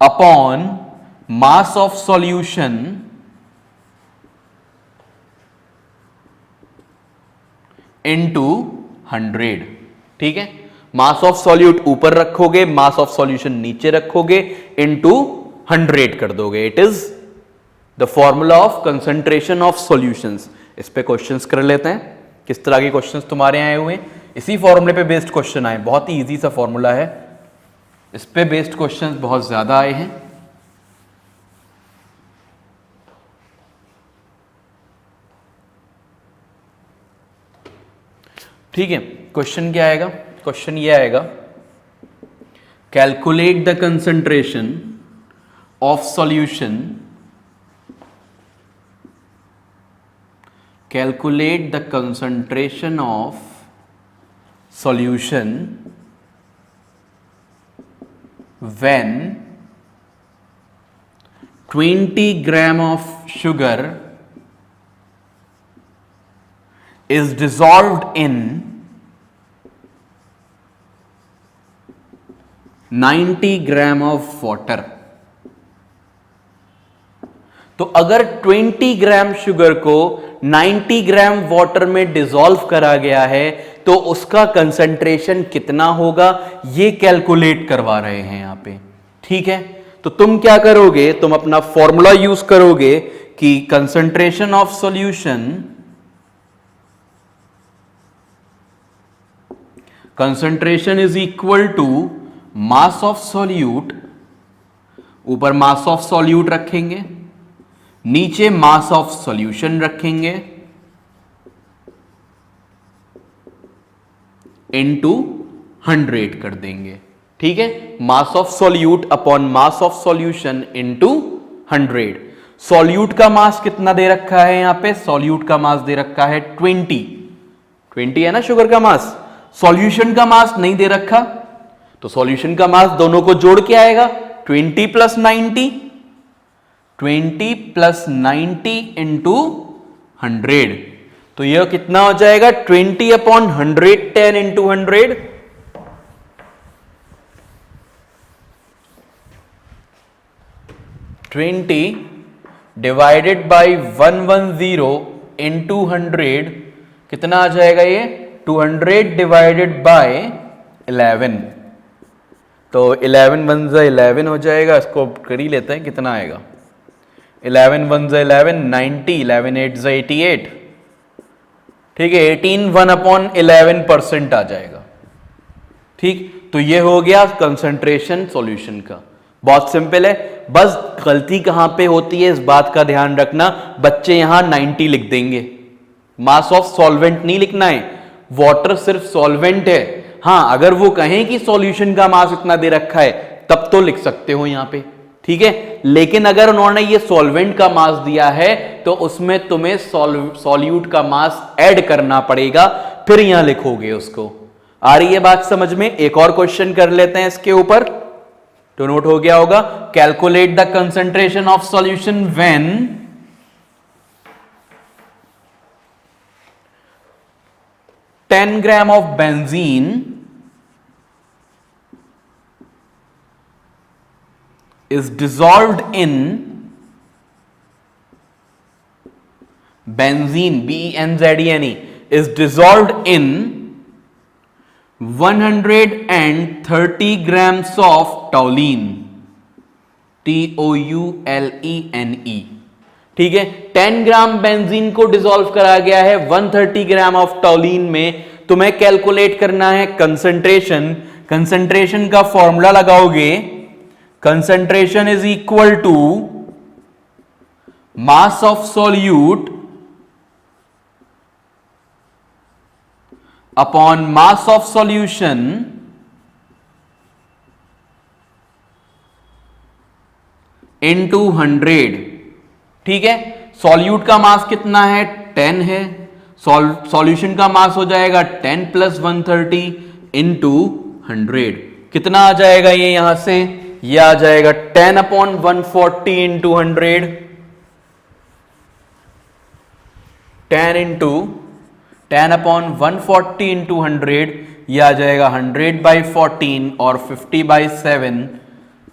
upon mass of solution into 100। ठीक है, मास ऑफ सॉल्यूट ऊपर रखोगे, मास ऑफ सॉल्यूशन नीचे रखोगे, इनटू 100 कर दोगे। It is the formula of concentration of solutions. इस पे क्वेश्चंस कर लेते हैं, किस तरह के क्वेश्चंस तुम्हारे आए हुए हैं। इसी फॉर्मूले पे बेस्ड क्वेश्चन आए, बहुत ही इजी सा फॉर्मूला है, इस पे बेस्ड क्वेश्चंस बहुत ज्यादा आए हैं। ठीक है, क्वेश्चन क्या आएगा? क्वेश्चन ये आएगा, calculate the concentration of solution, calculate the concentration of solution when 20 gram of sugar is dissolved in 90 gram of water. तो अगर 20 ग्राम शुगर को 90 ग्राम वाटर में डिसॉल्व करा गया है तो उसका कंसंट्रेशन कितना होगा, ये कैलकुलेट करवा रहे हैं यहां पे। ठीक है, तो तुम क्या करोगे, तुम अपना फॉर्मूला यूज करोगे कि concentration of solution, concentration is equal to mass of solute, ऊपर मास ऑफ सॉल्यूट रखेंगे, नीचे मास ऑफ सॉल्यूशन रखेंगे, इनटू 100 कर देंगे। ठीक है, mass of solute upon mass of solution into 100। सॉल्यूट का मास कितना दे रखा है यहां पे? सॉल्यूट का मास दे रखा है 20 है ना शुगर का मास। सॉल्यूशन का मास नहीं दे रखा, तो सॉल्यूशन का मास दोनों को जोड़ के आएगा 20 प्लस 90, 20 प्लस 90 इंटू 100। तो यह कितना हो जाएगा? 20 upon 100, 10 into 100, 20 divided by 110 into 100, कितना आ जाएगा ये? 200 डिवाइडेड बाय 11। तो 11 1 जा 11 हो जाएगा, इसको कर ही लेते हैं कितना आएगा। 11 1 जा 11, 90, 11 8 जा 88। ठीक है, 18 1/11% आ जाएगा। ठीक, तो ये हो गया कंसंट्रेशन सॉल्यूशन का। बहुत सिंपल है, बस गलती कहां पे होती है इस बात का ध्यान रखना, बच्चे यहां 90 लिख देंगे, मास ऑफ सॉल्वेंट नहीं लिखना है। वाटर सिर्फ सॉल्वेंट है। हां, अगर वो कहें कि सॉल्यूशन का मास इतना दे रखा है तब तो लिख सकते हो यहां पे, ठीक है। लेकिन अगर उन्होंने ये सॉल्वेंट का मास दिया है तो उसमें तुम्हें सॉल्यूट का मास ऐड करना पड़ेगा, फिर यहां लिखोगे उसको। आ रही है बात समझ में? एक और क्वेश्चन कर लेते हैं इसके ऊपर, तो नोट हो गया होगा। Calculate the concentration of solution when 10 gram of benzene is dissolved in benzene, BENZENE, is dissolved in 130 grams of toluene, TOULENE। ठीक है, 10 ग्राम बेंजीन को डिसॉल्व करा गया है 130 ग्राम ऑफ टॉलीन में। तुम्हें कैलकुलेट करना है कंसंट्रेशन। कंसंट्रेशन का फॉर्मूला लगाओगे, concentration is equal to mass of solute upon mass of solution into 100। ठीक है, सॉल्यूट का मास कितना है? 10 है। सॉल्यूशन का मास हो जाएगा 10 प्लस 130 इंटू 100। कितना आ जाएगा ये? यहां से ये आ जाएगा 10 अपॉन 140 इंटू 100, 10 अपॉन 140 इंटू 100, ये आ जाएगा 100/14 और 50/7।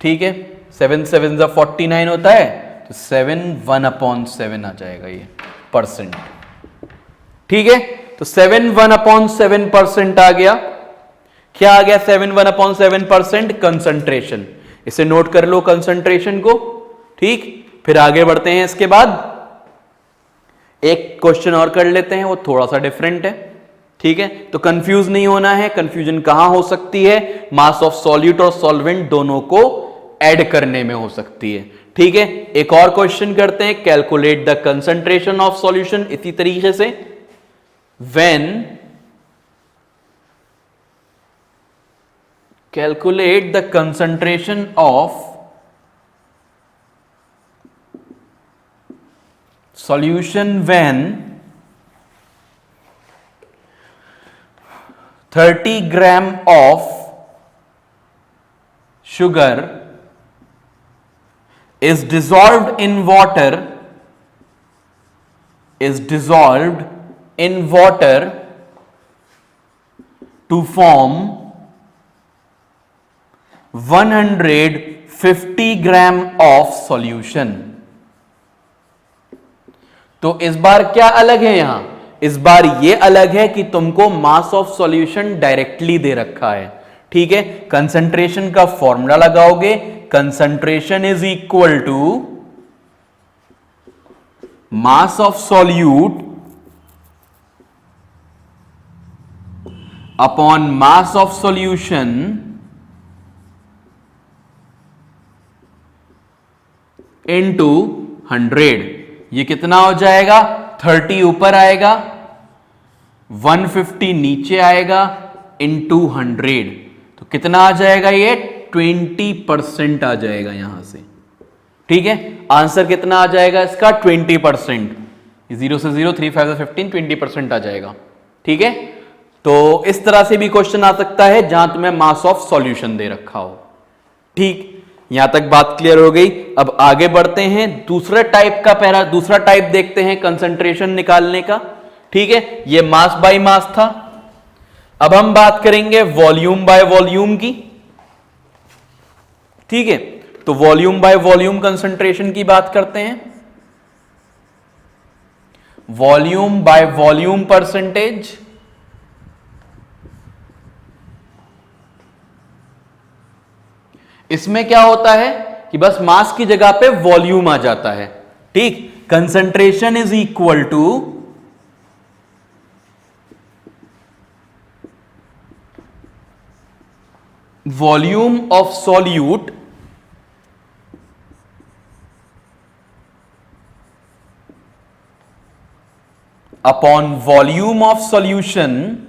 ठीक है, 7 7 जा 49 होता है, तो 7 1/7 आ जाएगा ये परसेंट। ठीक है, तो 7 1/7% आ गया। क्या आ गया 7 1/7%? कंसंट्रेशन। इसे नोट कर लो कंसंट्रेशन को। ठीक, फिर आगे बढ़ते हैं। इसके बाद एक क्वेश्चन और कर लेते हैं, वो थोड़ा सा डिफरेंट है। ठीक है, तो कंफ्यूज नहीं होना है। कंफ्यूजन कहां हो सकती है? मास ऑफ सॉल्यूट और सॉल्वेंट दोनों को ऐड करने में हो सकती है। ठीक है, एक और क्वेश्चन करते हैं, calculate the concentration of solution. इसी तरीके से when calculate the concentration of solution when 30 gram of sugar is dissolved in water, to form 150 gram of solution. तो इस बार क्या अलग है यहां? इस बार ये अलग है कि तुमको मास ऑफ सॉल्यूशन डायरेक्टली दे रखा है। ठीक है, कंसंट्रेशन का फॉर्मूला लगाओगे, concentration is equal to mass of solute upon mass of solution into 100। ये कितना हो जाएगा? 30 ऊपर आएगा, 150 नीचे आएगा, इनटू 100। तो कितना आ जाएगा? ये 20% आ जाएगा यहां से। ठीक है, आंसर कितना आ जाएगा इसका? 20%। 0 से 0, 3 5 15, 20% आ जाएगा। ठीक है, तो इस तरह से भी क्वेश्चन आ सकता है जहां तुम्हें मास ऑफ सॉल्यूशन दे रखा हो। ठीक, यहां तक बात क्लियर हो गई। अब आगे बढ़ते हैं, दूसरा टाइप देखते हैं कंसंट्रेशन निकालने का। ठीक है, ये मास बाय मास था। अब हम बात करेंगे वॉल्यूम बाय वॉल्यूम की। ठीक है, तो वॉल्यूम बाय वॉल्यूम कंसंट्रेशन की बात करते हैं। वॉल्यूम बाय वॉल्यूम परसेंटेज, इसमें क्या होता है कि बस मास की जगह पे वॉल्यूम आ जाता है। ठीक, concentration is equal to volume of solute upon volume of solution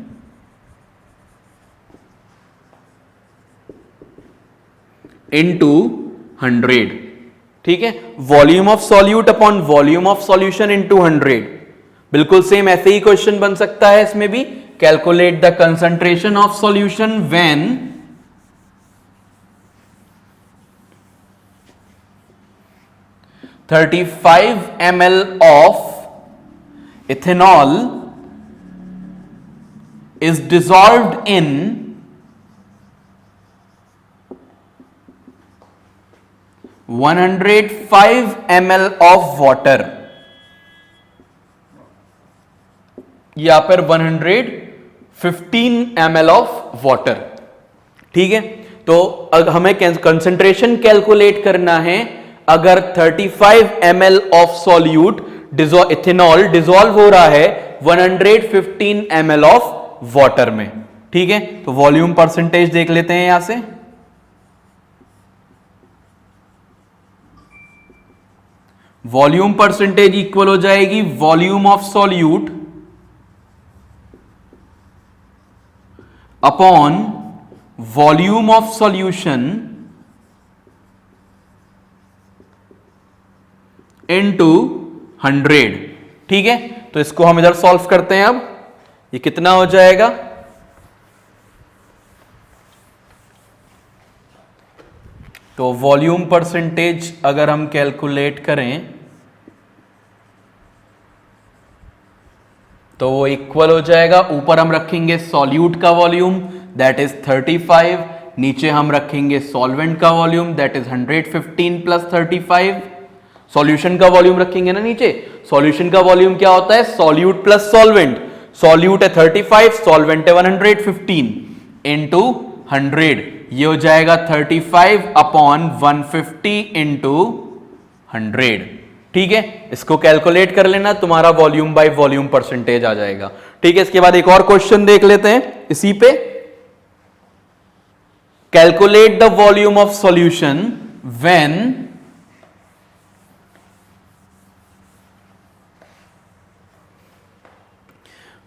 into 100। ठीक है, volume of solute upon volume of solution into 100, बिल्कुल सेम ऐसे ही क्वेश्चन बन सकता है इसमें भी। Calculate the concentration of solution when 35 ml of ethanol is dissolved in 105 ml of water, या पर 115 ml ऑफ वाटर। ठीक है, तो हमें कंसंट्रेशन कैलकुलेट करना है अगर 35 ml of solute ethanol dissolve हो रहा है 115 ml ऑफ वाटर में। ठीक है, तो वॉल्यूम परसेंटेज देख लेते हैं यहां से। वॉल्यूम परसेंटेज इक्वल हो जाएगी volume of solute upon volume of solution into 100। ठीक है, तो इसको हम इधर सॉल्व करते हैं। अब ये कितना हो जाएगा, तो वॉल्यूम परसेंटेज अगर हम कैलकुलेट करें तो वो इक्वल हो जाएगा, ऊपर हम रखेंगे सॉल्यूट का वॉल्यूम दैट इज 35, नीचे हम रखेंगे सॉल्वेंट का volume that is 115 plus 35। Solution का वॉल्यूम रखेंगे ना नीचे। सॉल्यूशन का वॉल्यूम क्या होता है, सॉल्यूट प्लस सॉल्वेंट। सॉल्यूट है 35, सॉल्वेंट है 115 इंटू 100, ये हो जाएगा 35 अपॉन 150 इंटू 100। ठीक है, इसको कैलकुलेट कर लेना, तुम्हारा वॉल्यूम बाय वॉल्यूम परसेंटेज आ जाएगा। ठीक है, इसके बाद एक और क्वेश्चन देख लेते हैं इसी पे। Calculate the volume of solution when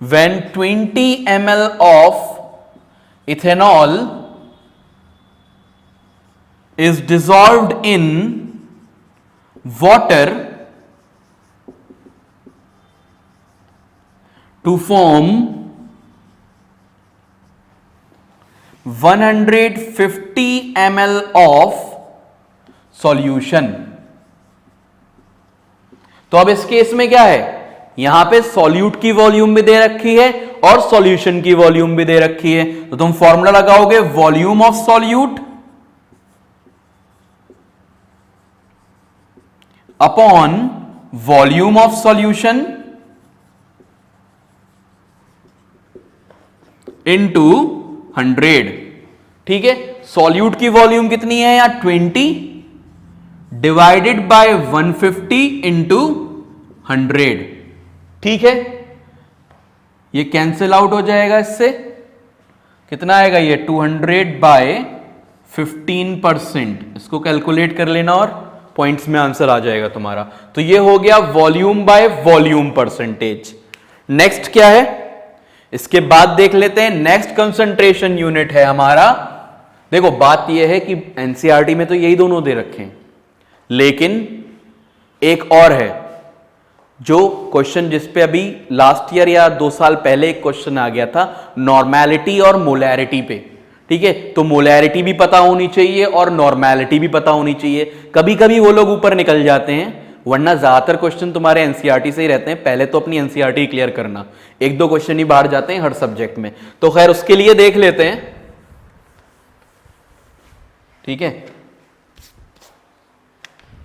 when 20 ml of ethanol is dissolved in water to form 150 ml of solution। तो अब इस केस में क्या है, यहां पे सॉल्यूट की वॉल्यूम भी दे रखी है और सॉल्यूशन की वॉल्यूम भी दे रखी है, तो तुम फॉर्मूला लगाओगे volume of solute upon volume of solution into 100। ठीक है, सॉल्यूट की वॉल्यूम कितनी है या 20 डिवाइडेड बाय 150 इंटू 100। ठीक है, ये कैंसिल आउट हो जाएगा, इससे कितना आएगा ये 200 बाय 15%। इसको कैलकुलेट कर लेना और पॉइंट्स में आंसर आ जाएगा तुम्हारा। तो ये हो गया volume by volume percentage. Next क्या है, इसके बाद देख लेते हैं। नेक्स्ट कंसंट्रेशन यूनिट है हमारा। देखो बात यह है कि एनसीईआरटी में तो यही दोनों दे रखे हैं, लेकिन एक और है जो क्वेश्चन जिसपे अभी लास्ट ईयर या 2 साल पहले एक क्वेश्चन आ गया था, नॉर्मेलिटी और मोलैरिटी पे। ठीक है, तो मोलैरिटी भी पता होनी चाहिए और नॉर्मेलिटी भी पता होनी चाहिए। कभी कभी वो लोग ऊपर निकल जाते हैं, वरना ज्यादातर क्वेश्चन तुम्हारे एनसीईआरटी से ही रहते हैं। पहले तो अपनी एनसीईआरटी क्लियर करना, 1-2 क्वेश्चन ही बाहर जाते हैं हर सब्जेक्ट में। तो खैर उसके लिए देख लेते हैं। ठीक है,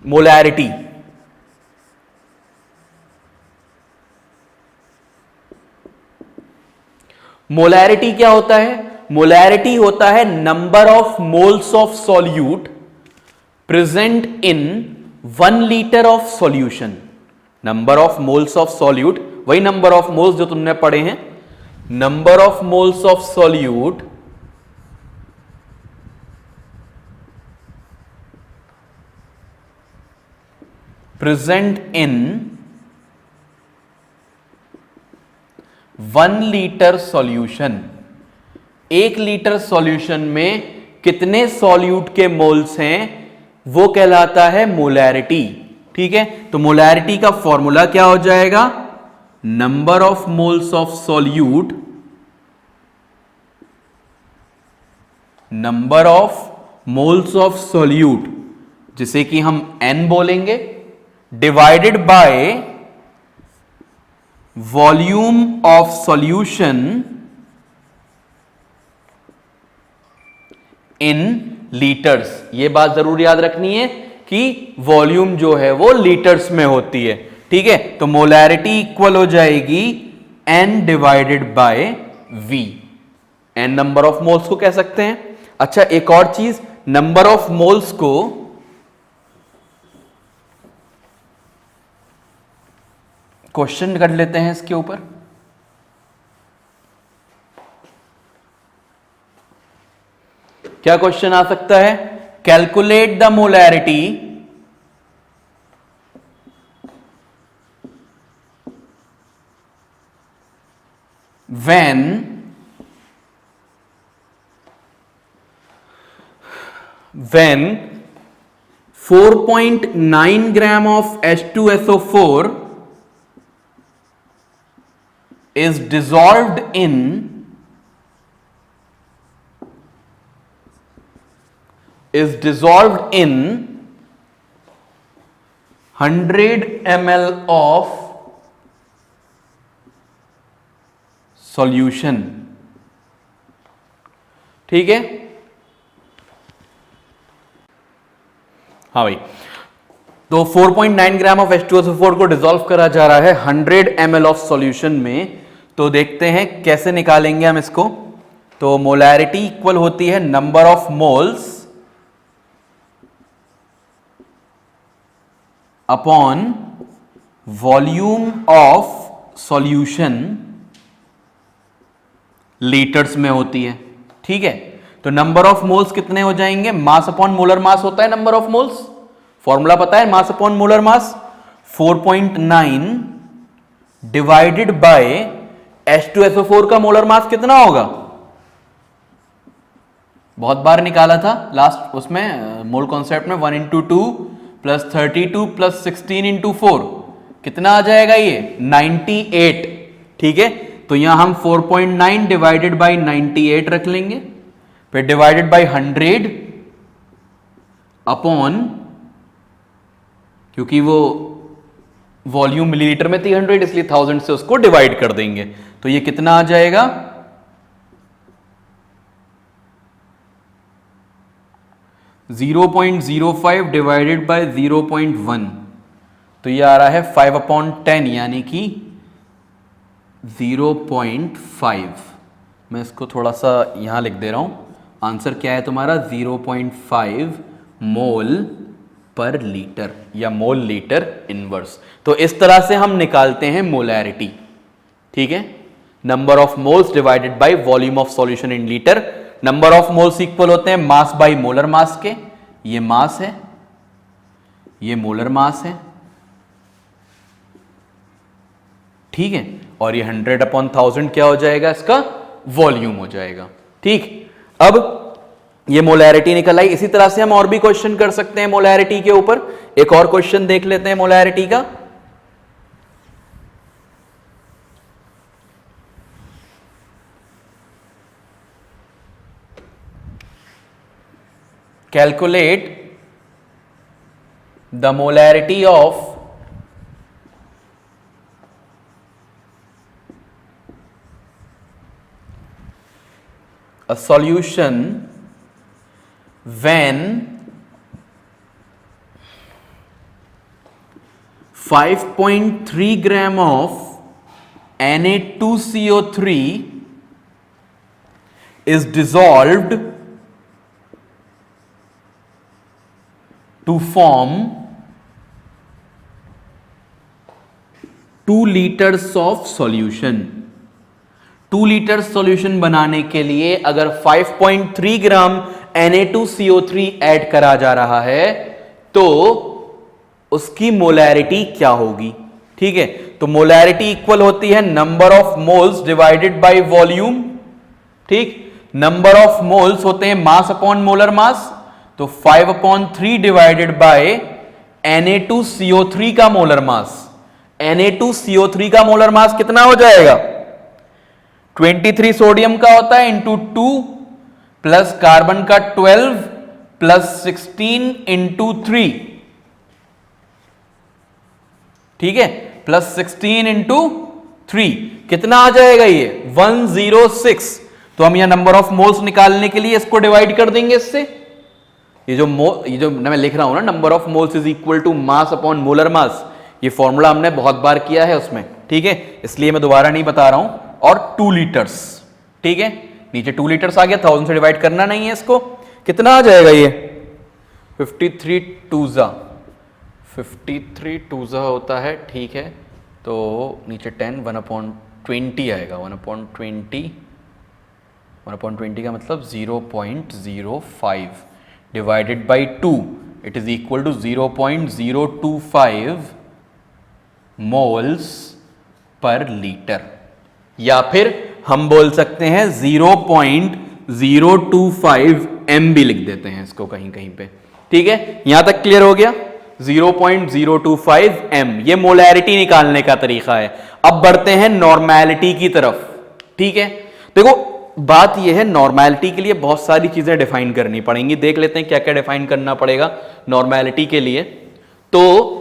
मोलैरिटी, मोलैरिटी क्या होता है, मोलैरिटी होता है number of moles of solute present in 1 litre of solution. Number of moles of solute, वही नंबर ऑफ मोल्स जो तुमने पढ़े हैं, number of moles of solute present in 1 litre solution. 1 litre solution में कितने सॉल्यूट के मोल्स हैं वो कहलाता है मोलैरिटी। ठीक है, तो मोलैरिटी का फॉर्मूला क्या हो जाएगा, number of moles of solute, number of moles of solute जिसे कि हम n बोलेंगे, divided by volume of solution in litres. ये बात जरूर याद रखनी है कि वॉल्यूम जो है वो लीटर्स में होती है। ठीक है, तो मोलैरिटी इक्वल हो जाएगी n divided by v। n number of moles को कह सकते हैं। अच्छा, एक और चीज, नंबर ऑफ मोल्स को क्वेश्चन कर लेते हैं इसके ऊपर। क्या क्वेश्चन आ सकता है, calculate the molarity when 4.9 gram of H2SO4 is dissolved in 100 ml of solution। ठीक है, हाँ भाई, तो 4.9 ग्राम ऑफ H2SO4 को डिसॉल्व करा जा रहा है 100 ml ऑफ सॉल्यूशन में। तो देखते हैं कैसे निकालेंगे हम इसको। तो मोलैरिटी इक्वल होती है number of moles upon volume of solution, litres में होती है। ठीक है, तो नंबर ऑफ मोल्स कितने हो जाएंगे, मास अपॉन मोलर मास होता है नंबर ऑफ मोल्स, फॉर्मूला पता है, मास upon molar mass. 4.9 divided by H2SO4 का मोलर मास कितना होगा, बहुत बार निकाला था लास्ट उसमें मोल कॉन्सेप्ट में, 1 × 2 प्लस 32 प्लस 16 × 4 कितना आ जाएगा ये 98। ठीक है, तो यहां हम 4.9 डिवाइडेड बाय 98 रख लेंगे, फिर डिवाइडेड बाय 100 अपॉन, क्योंकि वो वॉल्यूम मिलीलीटर में थी 100 इसलिए 1000 से उसको डिवाइड कर देंगे। तो ये कितना आ जाएगा 0.05 डिवाइडेड बाय 0.1, तो ये आ रहा है 5/10 यानी कि 0.5। मैं इसको थोड़ा सा यहां लिख दे रहा हूं, आंसर क्या है तुम्हारा 0.5 मोल पर लीटर या मोल लीटर इनवर्स। तो इस तरह से हम निकालते हैं मोलैरिटी। ठीक है, number of moles divided by volume of solution in litre. Number of moles equal होते हैं मास बाय मोलर मास के, ये मास है, ये मोलर मास है। ठीक है, और ये 100/1000 क्या हो जाएगा, इसका वॉल्यूम हो जाएगा। ठीक, अब ये मोलैरिटी निकल आई। इसी तरह से हम और भी क्वेश्चन कर सकते हैं मोलैरिटी के ऊपर। एक और क्वेश्चन देख लेते हैं मोलैरिटी का। Calculate the molarity of a solution when 5.3 gram of Na2CO3 is dissolved to form 2 liters of solution। 2 litre solution बनाने के लिए अगर 5.3 ग्राम Na2CO3 ऐड करा जा रहा है तो उसकी मोलैरिटी क्या होगी। ठीक है, तो मोलैरिटी इक्वल होती है number of moles divided by volume. ठीक, नंबर ऑफ मोल्स होते हैं मास अपॉन मोलर मास, तो 5/3 डिवाइडेड बाय Na2CO3 का मोलर मास। Na2CO3 का मोलर मास कितना हो जाएगा? 23 सोडियम का होता है इंटू 2 प्लस कार्बन का 12 प्लस 16 इंटू 3, ठीक है, प्लस 16 इंटू 3 कितना आ जाएगा? ये 106। तो हम यहां नंबर ऑफ मोल्स निकालने के लिए इसको डिवाइड कर देंगे इससे। ये जो मैं लिख रहा हूं ना, number of moles is equal to mass upon molar mass, ये फॉर्मूला हमने बहुत बार किया है उसमें, ठीक है, इसलिए मैं दोबारा नहीं बता रहा हूं। और 2 लीटर्स, ठीक है, नीचे 2 लीटर्स आ गया, 1000 से डिवाइड करना नहीं है इसको। कितना आ जाएगा ये? 53 टूजा होता है, ठीक है, तो नीचे 10 1/20 आएगा। 1/20 का मतलब 0.05 divided by 2, it is equal to 0.025 moles per litre, या फिर हम बोल सकते हैं 0.025 एम भी लिख देते हैं इसको कहीं कहीं पे, ठीक है। यहां तक क्लियर हो गया? 0.025 एम, ये मोलैरिटी निकालने का तरीका है। अब बढ़ते हैं नॉर्मैलिटी की तरफ, ठीक है। देखो बात यह है, नॉर्मैलिटी के लिए बहुत सारी चीजें डिफाइन करनी पड़ेंगी। देख लेते हैं क्या क्या डिफाइन करना पड़ेगा नॉर्मैलिटी के लिए। तो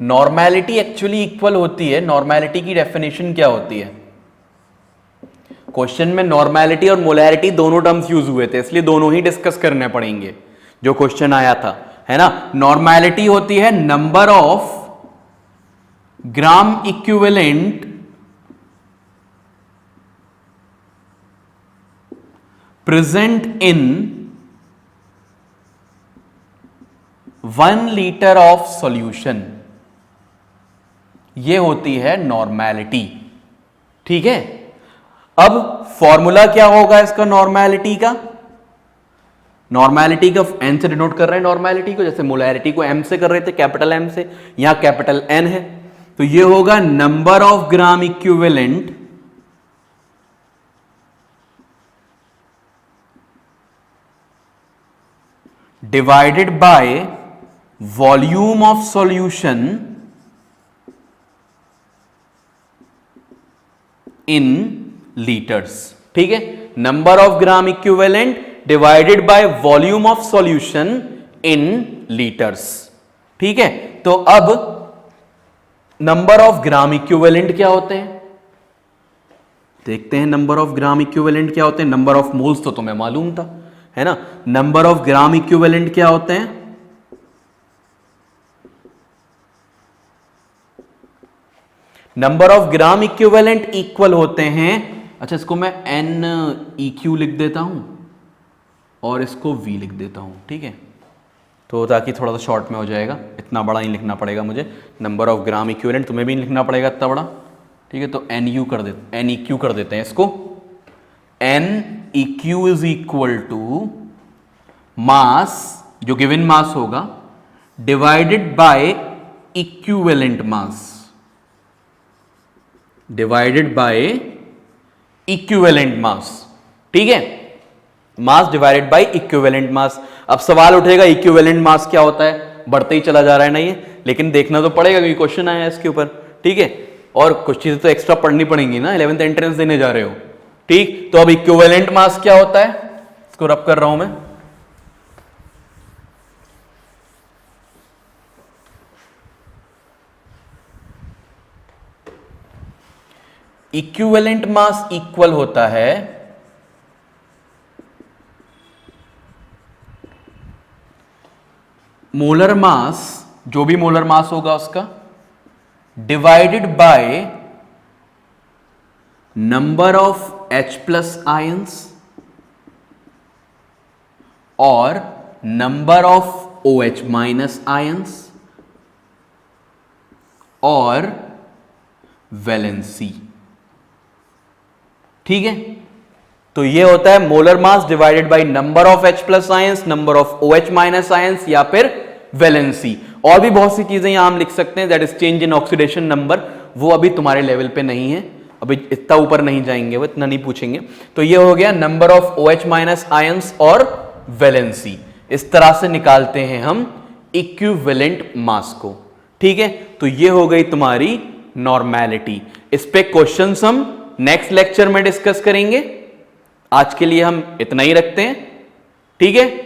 नॉर्मैलिटी एक्चुअली इक्वल होती है, नॉर्मैलिटी की डेफिनेशन क्या होती है? क्वेश्चन में नॉर्मैलिटी और मोलैरिटी दोनों टर्म्स यूज हुए थे, इसलिए दोनों ही डिस्कस करने पड़ेंगे जो क्वेश्चन आया था, है ना। नॉर्मैलिटी होती है number of gram equivalent present in 1 litre of solution, ये होती है नॉर्मैलिटी, ठीक है। अब फॉर्मूला क्या होगा इसका नॉर्मैलिटी का? नॉर्मैलिटी का एन से डिनोट कर रहे हैं नॉर्मैलिटी को, जैसे मोलैरिटी को एम से कर रहे थे, कैपिटल एम से, यहां कैपिटल एन है, तो ये होगा number of gram equivalent divided by volume of solution in litres, ठीक है। Number of gram equivalent divided by volume of solution in litres, ठीक है। तो अब नंबर ऑफ ग्राम इक्विवेलेंट क्या होते हैं, देखते हैं। नंबर ऑफ ग्राम इक्विवेलेंट क्या होते हैं? नंबर ऑफ मोल्स तो तुम्हें मालूम था, है ना। नंबर ऑफ ग्राम इक्विवेलेंट क्या होते हैं? Number of gram equivalent equal होते हैं, अच्छा इसको मैं NEQ लिख देता हूं और इसको V लिख देता हूं, ठीक है, तो ताकि थोड़ा सा शॉर्ट में हो जाएगा, इतना बड़ा नहीं लिखना पड़ेगा मुझे। नंबर ऑफ ग्राम इक्विवेलेंट तुम्हें भी नहीं लिखना पड़ेगा इतना बड़ा, ठीक है। तो NEQ कर देते हैं इसको। NEQ is equal to mass, जो गिवन मास होगा, divided by equivalent mass, divided by equivalent mass, ठीक है। Mass divided by equivalent mass. अब सवाल उठेगा इक्विवेलेंट मास क्या होता है? बढ़ते ही चला जा रहा है ना ये, लेकिन देखना तो पड़ेगा क्योंकि क्वेश्चन आया है इसके ऊपर, ठीक है। और कुछ चीजें तो एक्स्ट्रा पढ़नी पड़ेंगी ना, 11th एंट्रेंस देने जा रहे हो, ठीक। तो अब इक्विवेलेंट मास क्या होता है, इसको रब कर रहा हूं मैं। इक्विवेलेंट मास इक्वल होता है मोलर मास, जो भी मोलर मास होगा उसका, divided by number of H+ ions और नंबर ऑफ OH- आयंस और वैलेंसी, ठीक है। तो ये होता है molar mass divided by number of H+ ions, number of OH- ions या फिर वैलेंसी। और भी बहुत सी चीजें यहां हम लिख सकते हैं, that is change in oxidation number, वो अभी तुम्हारे लेवल पे नहीं है, अभी इतना ऊपर नहीं जाएंगे, वो इतना नहीं पूछेंगे। तो ये हो गया number of OH minus ions और वैलेंसी। इस तरह से निकालते हैं हम इक्विवेलेंट मास को, ठीक है। तो ये हो गई तुम्हारी नॉर्मेलिटी। इस पे क्वेश्चंस हम नेक्स्ट लेक्चर में डिस्कस करेंगे। आज के लिए हम इतना ही रखते हैं, ठीक है।